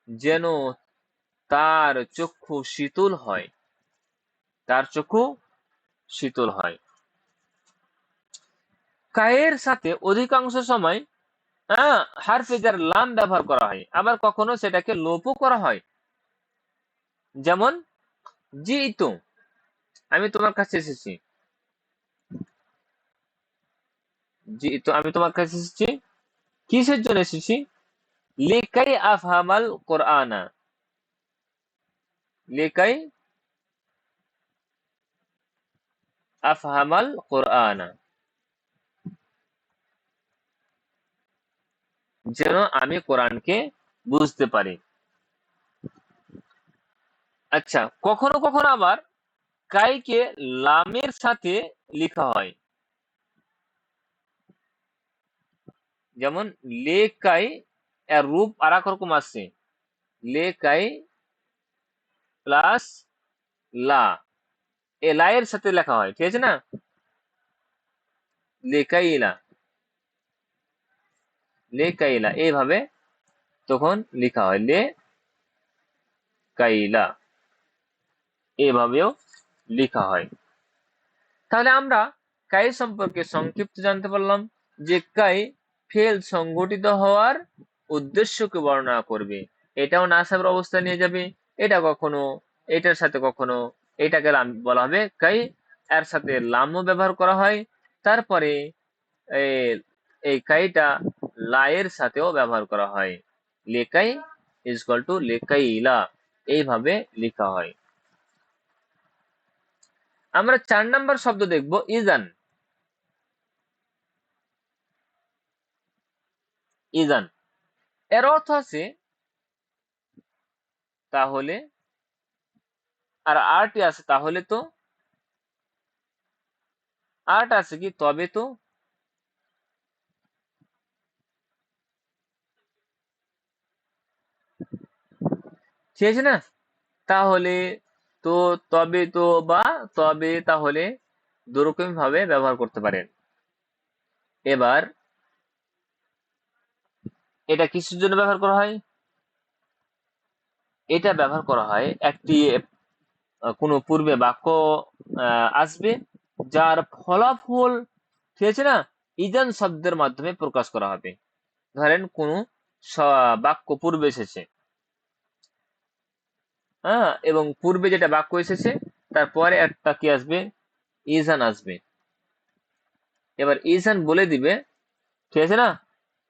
যেন তার চক্ষু শীতল হয়, তার চক্ষু শীতল হয়। কায়ের সাথে অধিকাংশ সময় হারফে জার লাম ব্যবহার করা হয়, আবার কখনো সেটাকে লোপও করা হয়। যেমন জিইতু, আমি তোমার কাছে এসেছি। জিইতু, আমি তোমার কাছে এসেছি। কিসের জন্য এসেছি? লিকাই আফহামাল কোরআনা, লিকাই আফহামাল কোরআনা, যেন আমি কোরআনকে বুঝতে পারি। আচ্ছা, কখনো কখনো আবার কাইকে লামের সাথে লেখা হয়, যেমন লেকাই এর রূপ আর এক রকম আছে, লেকাই প্লাস লা, এ লা এর সাথে লেখা হয়, ঠিক আছে না? লেকাইলা, লেকাইলা এইভাবে তখন লেখা হয়, লে কাইলা এভাবেও লেখা হয়। তাহলে আমরা কাই সম্পর্কে সংক্ষিপ্ত জানতে পারলাম যে কাই ফেল সংগঠিত হওয়ার উদ্দেশ্যকে বর্ণনা করবে, এটাও নাসাবের অবস্থা নিয়ে যাবে, এটা কখনো এটার সাথে কখনো এটাকে বলা হবে কাই, এর সাথে লামও ব্যবহার করা হয়। তারপরে এই কাইটা লায়ের সাথেও ব্যবহার করা হয়, লেকাই ইজকাল টু লেকাইলা, এইভাবে লেখা হয়। আমরা 4 নাম্বার শব্দ দেখব ইজান। ইজান এর অর্থ আছে তাহলে, আর আরটি আছে তাহলে তো, আরটা আছে কি তবে তো, ঠিক আছে না? তাহলে তো, তবে তো, বা তবে তাহলে দুরকম ভাবে ব্যবহার করতে পারেন। এবার এটা কিসের জন্য ব্যবহার করা হয়? এটা ব্যবহার করা হয় একটি কোনো পূর্বে বাক্য আসবে যার ফলাফল, ঠিক আছে না, ইজান শব্দের মাধ্যমে প্রকাশ করা হবে। ধরেন কোন বাক্য পূর্বে এসেছে, এবং পূর্বে যেটা বাক্য এসেছে তারপরে একটা কি আসবে? ইজান আসবে। এবার ইজান বলে দিবে, ঠিক আছে না,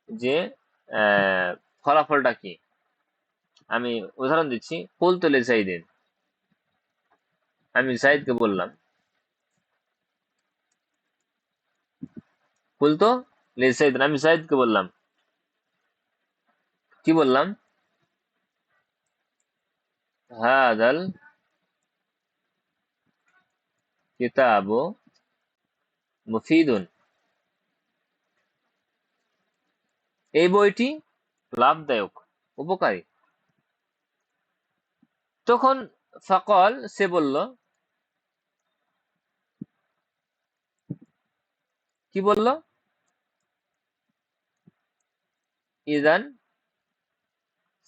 যে ফলাফলটা কি। আমি উদাহরণ দিচ্ছি, কুলতু লিজাইদিন, আমি জাইদকে বললাম, কুলতু লিজাইদিন, আমি জাইদকে বললাম, কি বললাম? হাদাল কিতাবু মুফিদুন, এই বইটি লাভদায়ক, উপকারী। তখন ফাকল, সে বলল, কি বলল? ইজান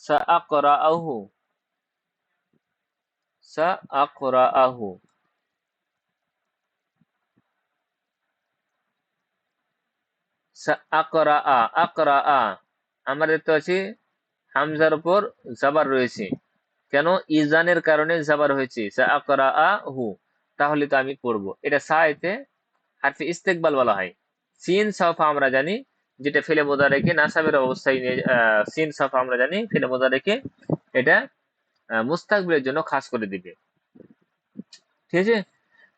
সাআকরাআহু, সাআকরাআহু, সাআকরাআ, আকরাআ আমরা দেখতে পাচ্ছি হামজার উপর জাবার রয়েছে, কেন? ইজানের কারণে জাবার হয়েছে, সাআকরাআহু, তাহলে তো আমি পড়বো। এটা সাইতে হারফে ইস্তেকবাল বলা হয়। সিন সাফা আমরা জানি যেটা ফেলে মুদারেকে নাসাবের অবস্থায় নিয়ে, সিন সাফা আমরা জানি ফেলে মুদারেকে এটা মুস্তাকবিলের জন্য খাস করে দিবে, ঠিক আছে?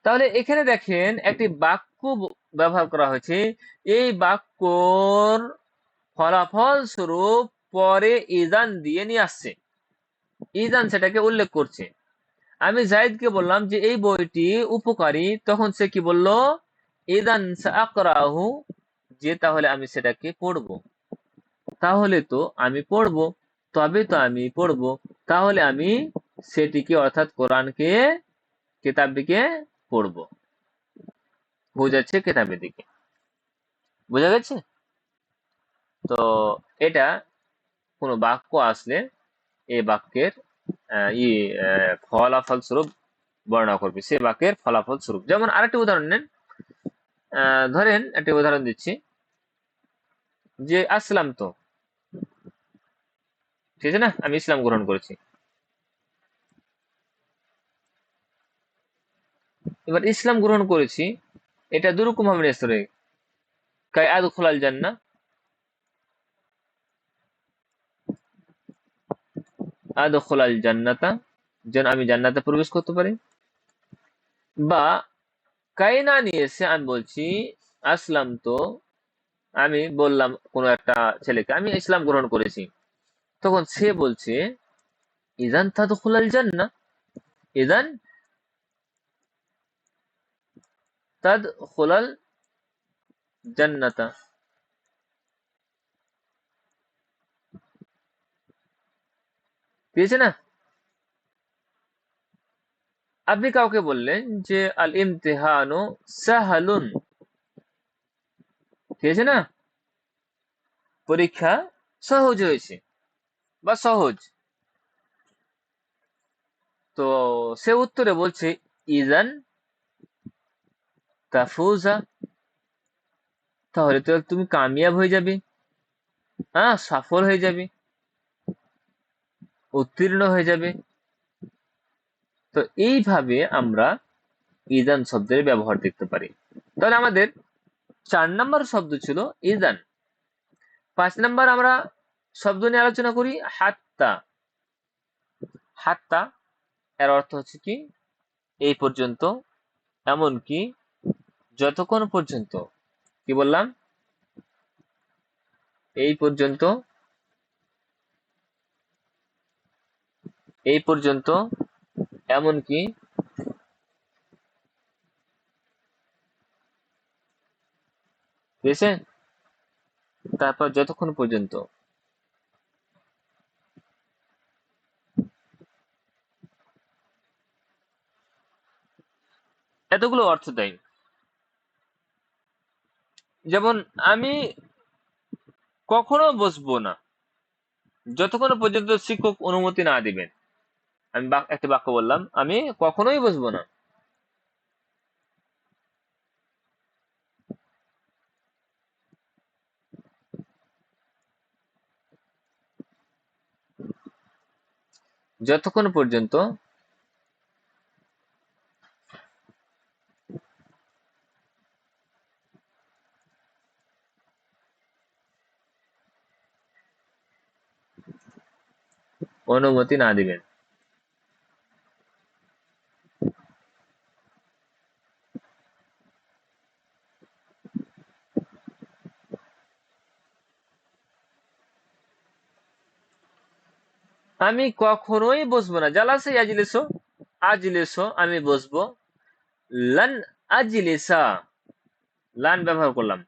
তাহলে এখানে দেখেন একটি বাক্য ব্যবহার করা হয়েছে, এই বাক্যর ফলাফল স্বরূপ পরে ইজান দিয়ে নিয়ে আসছে, ইজান সেটাকে উল্লেখ করছে। আমি জায়েদকে বললাম যে এই বইটি উপকারী, তখন সে কি বলল? ইজান সাআকরাহু, যে তাহলে আমি সেটাকে পড়বো। তাহলে তো আমি পড়বো, তবে তো আমি পড়বো, তাহলে আমি সেটিকে অর্থাৎ কোরআনকে, কিতাবটিকে পড়বো, বোঝাচ্ছে কিতাবের দিকে। বোঝা গেছে? তো এটা কোনো বাক্য আসলে এই বাক্যের ফলাফল স্বরূপ বর্ণনা করবে, সে বাক্যের ফলাফল স্বরূপ। যেমন আরেকটি উদাহরণ নেন, ধরেন একটি উদাহরণ দিচ্ছি যে আসলাম তো, ঠিক আছে না, আমি ইসলাম গ্রহণ করেছি। এবার ইসলাম গ্রহণ করেছি, এটা দুরকম ভাবে নিয়ে আসতে হবে। কাই আদখুলাল জান্নাহ, আদখুলাল জান্নাতা, যেন আমি জান্নাতে প্রবেশ করতে পারি। বা কাইনা নিয়ে এসে আমি বলছি আসলাম তো, আমি বললাম কোনো একটা ছেলেকে আমি ইসলাম গ্রহণ করেছি, তখন সে বলছে ইযান তাদখুলাল জান্নাহ, ইযান তাদখুলাল জান্নাতা। ঠিক আছে না? আপনি কাউকে বললেন যে আল ইমতিহানু সাহালুন, ঠিক আছে না, পরীক্ষা সহজ হয়েছে বা সহজ। তো সে উত্তরে বলছে ইযান তাফুজা, তাহলে তো তুমি কামিয়াব হয়ে যাবে, হ্যাঁ, সফল হয়ে যাবে, উত্তীর্ণ হয়ে যাবে। তো এইভাবে আমরা ইযান শব্দের ব্যবহার দেখতে পারি। তাহলে আমাদের 4 নম্বর শব্দ ছিল ইযান। 5 নম্বর আমরা শব্দ নিয়ে আলোচনা করি হাত্তা। হাত্তা এর অর্থ হচ্ছে কি এই পর্যন্ত, এমনকি, যতক্ষণ পর্যন্ত। কি বললাম? এই পর্যন্ত, এই পর্যন্ত, এমনকি, ঠিক আছে, তারপর যতক্ষণ পর্যন্ত। এতগুলো অর্থ দেয়। যেমন আমি কখনো বসবো না যতক্ষণ পর্যন্ত শিক্ষক অনুমতি না দিবেন। আমি একটা বাক্য বললাম, আমি কখনোই বসবো না যতক্ষণ পর্যন্ত অনুমতি না দিবেন। আমি কখনোই বসবো না, জালাসে আজলিসো, আজলিসো আমি বসবো, লান আজলিসা, লান ব্যবহার করলাম,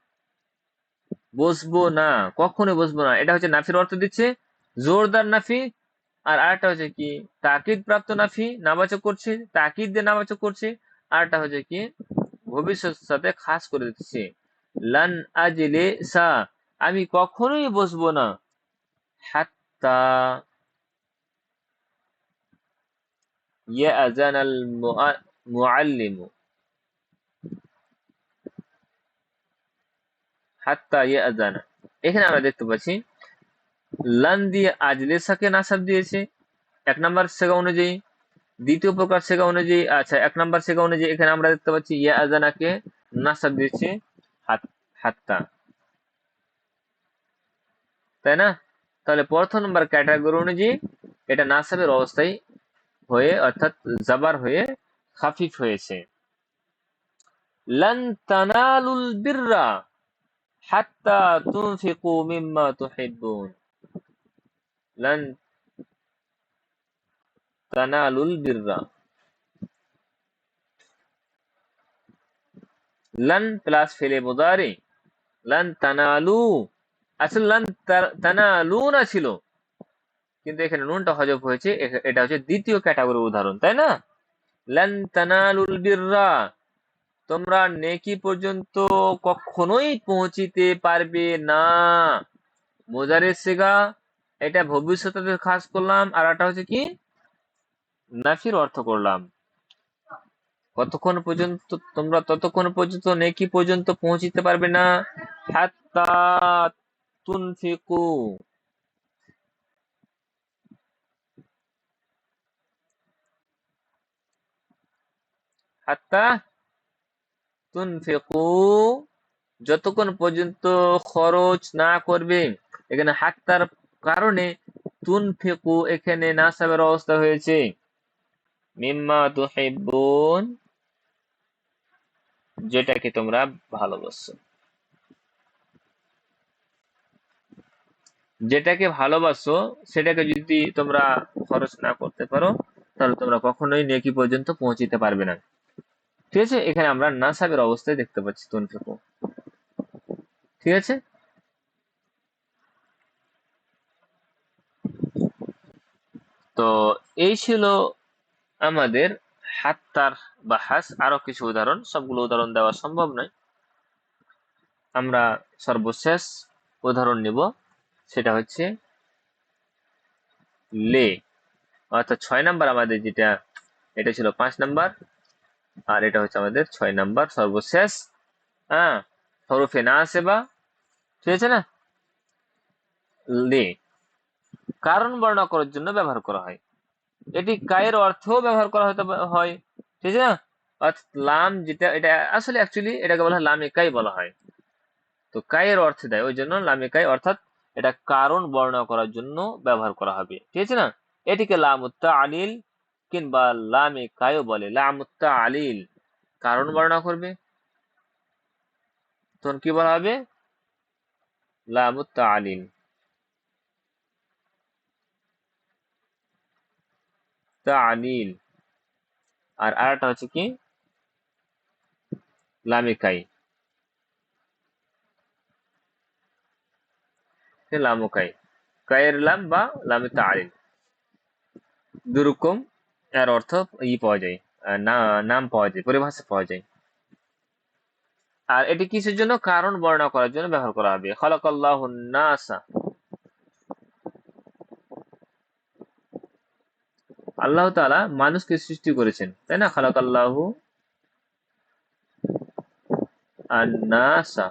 বসবো না, কখনোই বসবো না, এটা হচ্ছে নাফির অর্থ দিচ্ছে, জোরদার নাফি। আর আরেকটা হচ্ছে কি তাকিদ প্রাপ্ত নাফি, নাবাচক করছে, তাকিদ দিয়ে নাবাচক করছে। আরেকটা হচ্ছে কি ভবিষ্যৎ সাথে খাস করে দিচ্ছে, লান আজলিসা, আমি কখনোই বসবো না, হাত্তা ইয়াজানাল মুআল্লিমু, হাত্তা ইয়াজানা। এখানে আমরা দেখতে পাচ্ছি লান দিয়ে আজলেসাকে নাসাব দিয়েছে 1 নাম্বার সেগা অনুযায়ী। দ্বিতীয় প্রকার সেগা অনুযায়ী, আচ্ছা 1 নাম্বার সেগা অনুযায়ী এখানে আমরা দেখতে পাচ্ছি ইয়াজানাকে নাসাব দিয়েছে হাত্তা, তাই না? তাহলে প্রথম নাম্বার ক্যাটাগরি অনুযায়ী এটা নাসাবের অবস্থায় হয়ে, অর্থাৎ জাবার হয়ে খাফিফ হয়েছে। লান তানালুল বিররা হাত্তা তুনফিকু মিম্মা তুহিব্বুন, লান তানালুল বিররা, লান প্লাস ফেলে মুদারি, লান তানালু, আসলে লান তানালুনা ছিল, কিন্তু এখানে নুনটা হজফ হয়েছে। এটা হচ্ছে দ্বিতীয় ক্যাটাগরির উদাহরণ, তাই না? লান তানালুল বিররা, তোমরা নেকি পর্যন্ত কখনোই পৌঁছিতে পারবে না। মুজারির সিগা, এটা ভবিষ্যতে খাস করলাম, আর একটা হচ্ছে কি নাফির অর্থ করলাম। কতক্ষণ পর্যন্ত, তোমরা ততক্ষণ পর্যন্ত নেকি পর্যন্ত পৌঁছিতে পারবে না। হাত্তা তুনফিকু, হাত্তা তুনফিকু, যতক্ষণ পর্যন্ত খরচ না করবে। এখানে হাত্তার কারণে তুনফিকু এখানে নাসাবের অবস্থা হয়েছে। মিম্মা তুহিব্বুন, যেটাকে তোমরা ভালোবাসো। যেটাকে ভালোবাসো সেটাকে যদি তোমরা খরচ না করতে পারো, তাহলে তোমরা কখনোই নেকি পর্যন্ত পৌঁছিতে পারবে না। ঠিক আছে, এখানে আমরা নাসাবের অবস্থায় দেখতে পাচ্ছি তুনফিকু। ঠিক আছে, তো এই ছিল আমাদের হাত্তার বা হাস। আরো কিছু উদাহরণ, সবগুলো উদাহরণ দেওয়া সম্ভব নয়, আমরা সর্বশেষ উদাহরণ নিব, সেটা হচ্ছে লে, অর্থাৎ 6 নাম্বার আমাদের যেটা, এটা ছিল 5 নাম্বার, আর এটা হচ্ছে আমাদের 6 নাম্বার সর্বশেষ। হ্যাঁ, হরফে না সেবা, ঠিক আছে না? লে কারণ বর্ণনা করার জন্য ব্যবহার করা হয়। এটি কায়ের অর্থেও ব্যবহার করা হতে হয়, ঠিক আছে না? অর্থাৎ লাম যেটা, এটা আসলে অ্যাকচুয়ালি এটাকে বলা হয় লামে কাই বলা হয়। তো কায়ের অর্থে দেয়, ওই জন্য লামে কাই, অর্থাৎ এটা কারণ বর্ণনা করার জন্য ব্যবহার করা হবে, ঠিক আছে না? এটিকে লামুত্তা আলিল কিংবা লামে কায়ও বলে। লামুত্তা আলিল কারণ বর্ণনা করবে, তখন কি বলা হবে? লামুত্তা আলিল। তা আলিল। আর আরেকটা হচ্ছে কি লামে কাই, লামুকাই, কায়ের লাম বা লামে তালিল, দুরকম এর অর্থ পাওয়া যায়, না নাম পাওয়া যায়, পরিভাষা পাওয়া যায়। আর এটি কিসের জন্য? কারণ বর্ণনা করার জন্য ব্যবহার করা হবে। খালাকাল্লাহুন নাসা, আল্লাহ তাআলা মানুষকে সৃষ্টি করেছেন, তাই না? খালাকাল্লাহু আন-নাসা,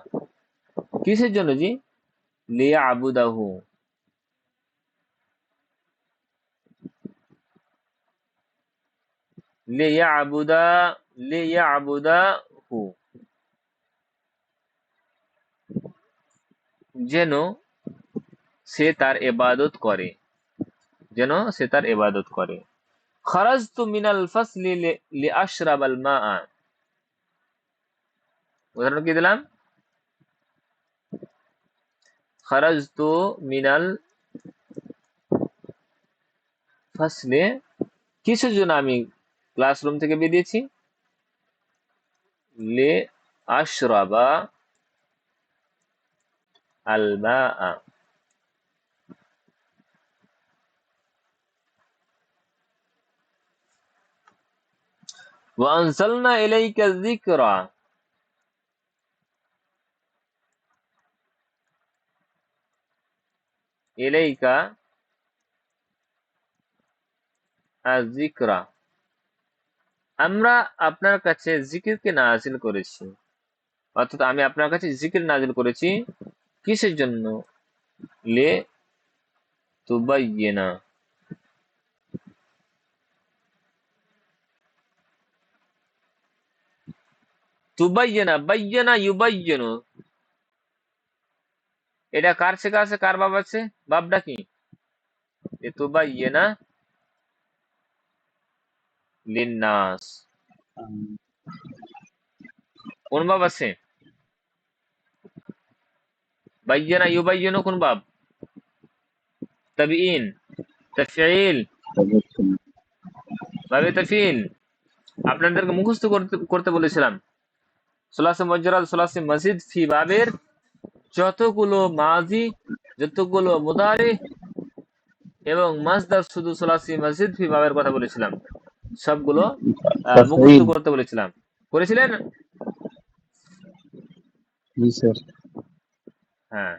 কিসের জন্য জি? লিয়াবুদাহু, লিয়াবুদা, লিয়াবুদাহু, যেন সে তার ইবাদত করে, যেন সে তার ইবাদত করে। খারাজতু মিনাল ফাসলি লিআশরাবাল মাআ, উদাহরণ কি দিলাম? খারাজতু মিনাল ফাসলে, কিসের জন্য আমি ক্লাসরুম থেকে বেরিয়েছি? লে আশরাবা আল মাআ, ওয়া আনজালনা ইলাইকা যিকরা, ইলাইকা যিকরা, আমরা আপনার কাছে জিকিরকে নাযিল করেছি, অর্থাৎ আমি আপনার কাছে জিকির নাযিল করেছি। কিসের জন্য? লে তুবাইয়িনা, তুবাইয়িনা, বায়্যানা ইউবায়্যিনু, এটা কার শেখা আছে, কার বাব আছে? বাবটা কি? তুবাইয়িনা লিন্নাস, কোন বাব আছে? বায়্যানা ইউবায়্যিনু কোন বাব? তাবিঈন, তাফঈল, বাবে তাফঈল। আপনাদেরকে মুখস্থ করতে করতে বলেছিলাম সুলাসে মুজাররদ, সুলাসে মজিদ ফি বাবের যতগুলো মাজি, যতগুলো মুদারি এবং মাসদার শুধু সুলাসি মসজিদ ফি ভাবের কথা বলেছিলাম, সবগুলো মুখস্থ তাফঈল। করতে বলেছিলাম। করেছিলেন? জি স্যার। হ্যাঁ।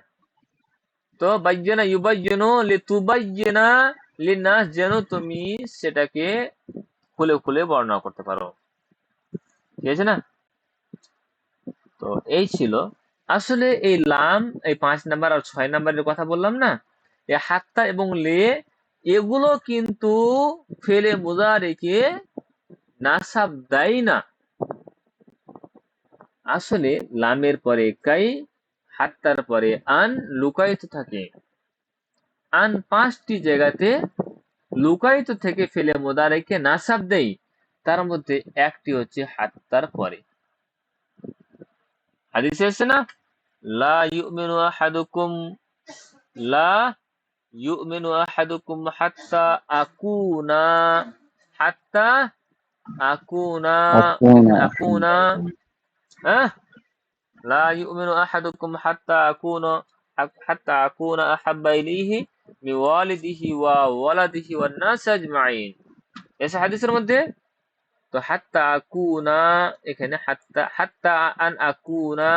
তো বায়্যানা ইউবায়্যিনু লিতুবায়্যিনা লিন্নাস, যেন তুমি সেটাকে খুলে খুলে বর্ণনা করতে পারো। ঠিক আছে না? তো এই ছিল আসলে এই লাম, এই 5 নাম্বার আর 6 নাম্বারের কথা বললাম না, এই হাত্তা এবং লে, এগুলো কিন্তু ফেলে মুজারিকে নাসাব দেয় না। আসলে লামের পরে কাই, হাত্তার পরে আন লুকায়িত থাকে। আন 5টি জায়গাতে লুকায়িত থেকে ফেলে মুদারিকে নাসাব দেয়, তার মধ্যে একটি হচ্ছে হাত্তার পরে। হাদিসে আছে না, লা ইউমিনু আহাদুকুম, লা ইউমিনু আহাদুকুম হাত্তা আকুনা, হাত্তা আকুনা, আকুনা। এখানে আকুনা, হ্যাঁ, লা ইউমিনু আহাদুকুম হাত্তা আকুনা আহাব্বা ইলাইহি মিন ওয়ালিদিহি ওয়া ওয়ালাদিহি ওয়ান নাস আজমাইন। এসে হাদিসের মধ্যে। তো হাত্তা আকুনা, এখানে হাত্তা, হাত্তা আন আকুনা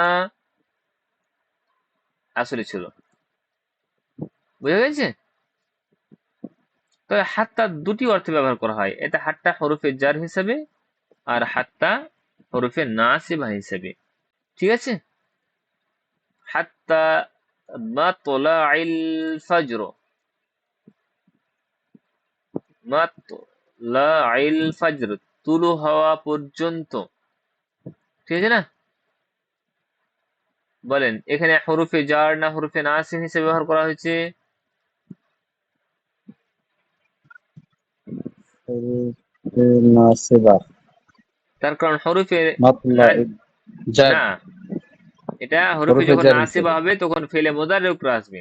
আসলে ছিল। বুঝা গেছে? তবে হাত্তা দুটি অর্থে ব্যবহার করা হয়। এটা হাত্তা হরফে জার হিসাবে আর হাত্তা হরফে নাসিবা হিসাবে। ঠিক আছে? হাত্তা মাতলাইল ফজর, মাতলাইল ফজর, তুলু হওয়া পর্যন্ত। ঠিক আছে না? বলেন এখানে হরফে জার না হরফে নাসিব হিসেবে ব্যবহার করা হয়েছে? নাসিবা। তার কারণ হরফে মাতলা জার। না, এটা হরফে হরফে যখন জার নাসিবা হিসেবে। হবে তখন ফেলে মুদারির উপর আসবে,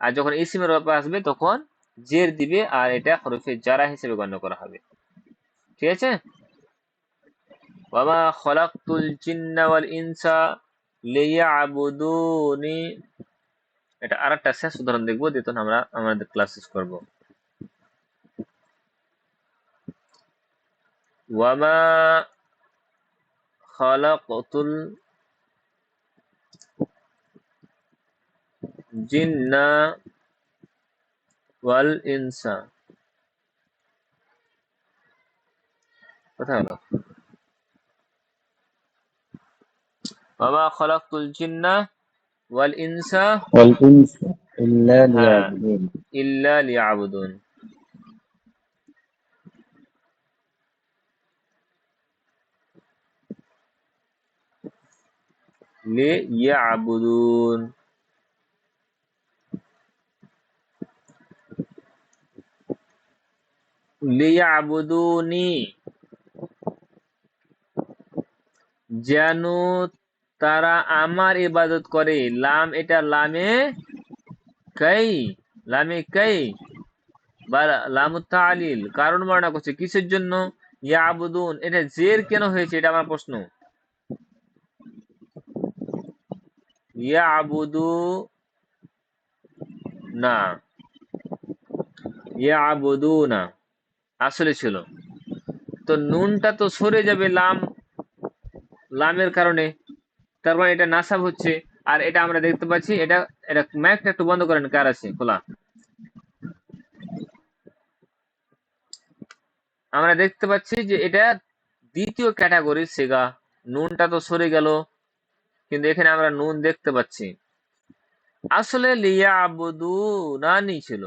আর যখন ইসমের উপর আসবে তখন জের দিবে, আর এটা হরফে জারা হিসেবে গণ্য করা হবে। ঠিক আছে? ওয়ামা খলাকতুল জিন্না ওয়াল ইনসা লিয়াবুদুনি, এটা আরেকটা শেষ উদাহরণ দেখবো, দিয়ে তখন আমরা আমাদের ক্লাস শেষ করবো। ওয়ামা খলাকতুল জিন্না ওয়াল ইনসা, কোথায় হলো? ওয়ামা খলাকতুল জিন্না ওয়াল ইনসা, ওয়াল ইনস ইল্লা হ্যাঁ, লিয়াবুদুন। ইল্লা লিয়াবুদুন। লিয়াবুদুন, লিয়াবুদুনি, যেন তারা আমার ইবাদত করে। লাম, এটা লামে কাই, লামে কাই বা লামুত তালিল, কারণ বর্ণনা করছে কিসের জন্য? ইয়াবুদুন, এটা জের কেন হয়েছে, এটা আমার প্রশ্ন। ইয়াবুদু না, ইয়াবুদু না আসলে ছিল। তো নুনটা তো সরে যাবে লাম, লামের কারণে, তার মানে এটা নাসাব হচ্ছে। আর এটা আমরা দেখতে পাচ্ছি, এটা এটা ম্যাকটা একটু বন্ধ করেন, কার আছে খোলা? আমরা দেখতে পাচ্ছি যে এটা দ্বিতীয় ক্যাটাগরির সিগা। নুনটা তো সরে গেল, কিন্তু এখানে আমরা নুন দেখতে পাচ্ছি। আসলে লিয়াবুদুনানি ছিল।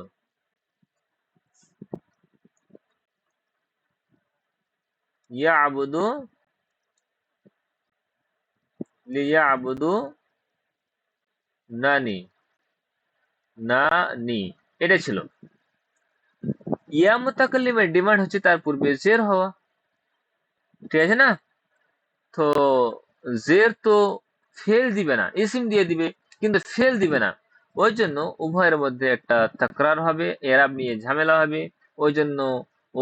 ইয়াবুদু, লিয়াবুদু নানি, নানি, এটা ছিল। ইয়া মুতাকাল্লিমের ডিমান্ড হচ্ছে তার পূর্বে জের হওয়া। ঠিক আছে না? তো জের তো ফেল দিবে না, ইসিম দিয়ে দিবে, কিন্তু ফেল দিবে না। ওই জন্য উভয়ের মধ্যে একটা তাকরার হবে, এরাব নিয়ে ঝামেলা হবে। ওই জন্য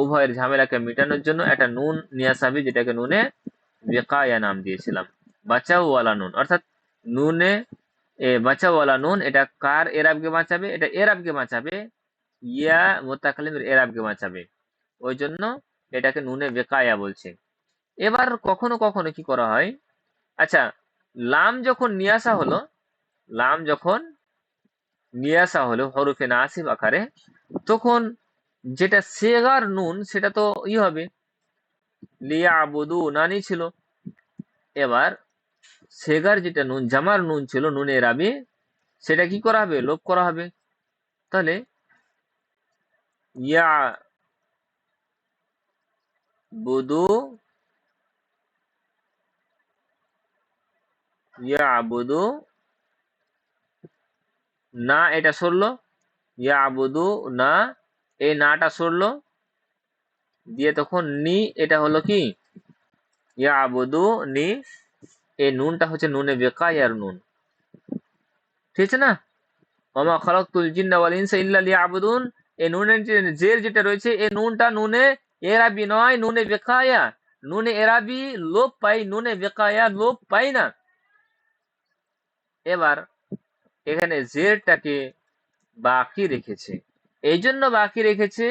উভয়ের ঝামেলাকে মেটানোর জন্য একটা নুন নিয়ে আসা হবে, যেটাকে নুনে বেকায়া নাম দিয়েছিলাম, বাঁচাও ওয়ালা নুন, অর্থাৎ নুনে বাঁচাওয়ালা নুন, এটা কার এরাবকে বাঁচাবে? এটা এরাবকে বাঁচাবে, ইয়া মুতাকাল্লিমের এরাবকে বাঁচাবে, ওই জন্য এটাকে নুনে বেকায়া বলছে। এবার কখনো কখনো কি করা হয়, আচ্ছা লাম যখন নিয়ে আসা হলো, লাম যখন নিয়ে আসা হলো হরফে নাসিব আকারে, তখন যেটা সেগার নুন সেটা তো হবে, লিয়াবুদু নানি ছিল। এবার সেগার যেটা নুন জামার নুন ছিল, নুনে রাবি, সেটা কি করা হবে? লোপ করা হবে। তাহলে ইয়া বুদু, ইয়া বুদু না, এটা সরলো, ইয়া বুদু না, এই নাটা সরলো, দিয়ে তখন নি, এটা হলো কি ইয়া বুদু নি, এই নুনটা হচ্ছে নুনে বেকায়ার নুন, ঠিক আছে না? ওমা খালাকতুল জিন্না ওয়াল ইনসা ইল্লা লিয়াবুদুন, এই নুনের জের যেটা রয়েছে, এই নুনটা নুনে এরাবি নয়, নুনে বেকায়া। নুনে এরাবি লোপ পাই, নুনে বেকায়া লোপ পাই না। এবার এখানে জেরটাকে বাকি রেখেছে, এই জন্য বাকি রেখেছে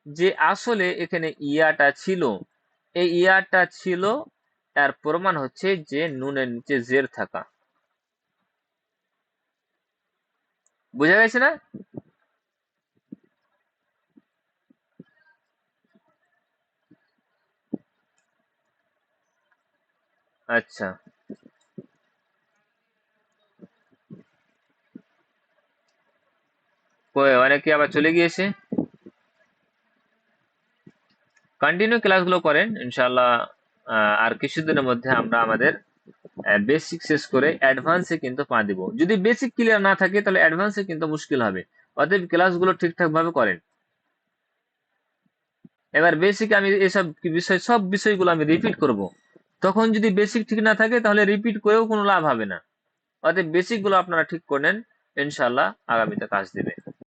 যে আসলে এখানে ইয়াটা ছিল, এই ইয়াটা ছিল, এর প্রমাণ হচ্ছে যে নুনের নিচে জের থাকা। বুঝা গেছে না? আচ্ছা, অনেকে আবার চলে গিয়েছে। কন্টিনিউ ক্লাসগুলো করেন ইনশাআল্লাহ। আর কিছুদিনের মধ্যে আমরা আমাদের বেসিক শেষ করে অ্যাডভান্সে কিন্তু পা দিব। যদি বেসিক ক্লিয়ার না থাকে তাহলে অ্যাডভান্সে কিন্তু মুশকিল হবে, অতএব ক্লাসগুলো ঠিকঠাক ভাবে করেন। এবার বেসিক আমি এসব বিষয়, সব বিষয়গুলো আমি রিপিট করব, তখন যদি বেসিক ঠিক না থাকে তাহলে রিপিট করেও কোনো লাভ হবে না। অতএব বেসিক গুলো আপনারা ঠিক করে নেন, ইনশাআল্লাহ আগামীতে কাজ দেবে।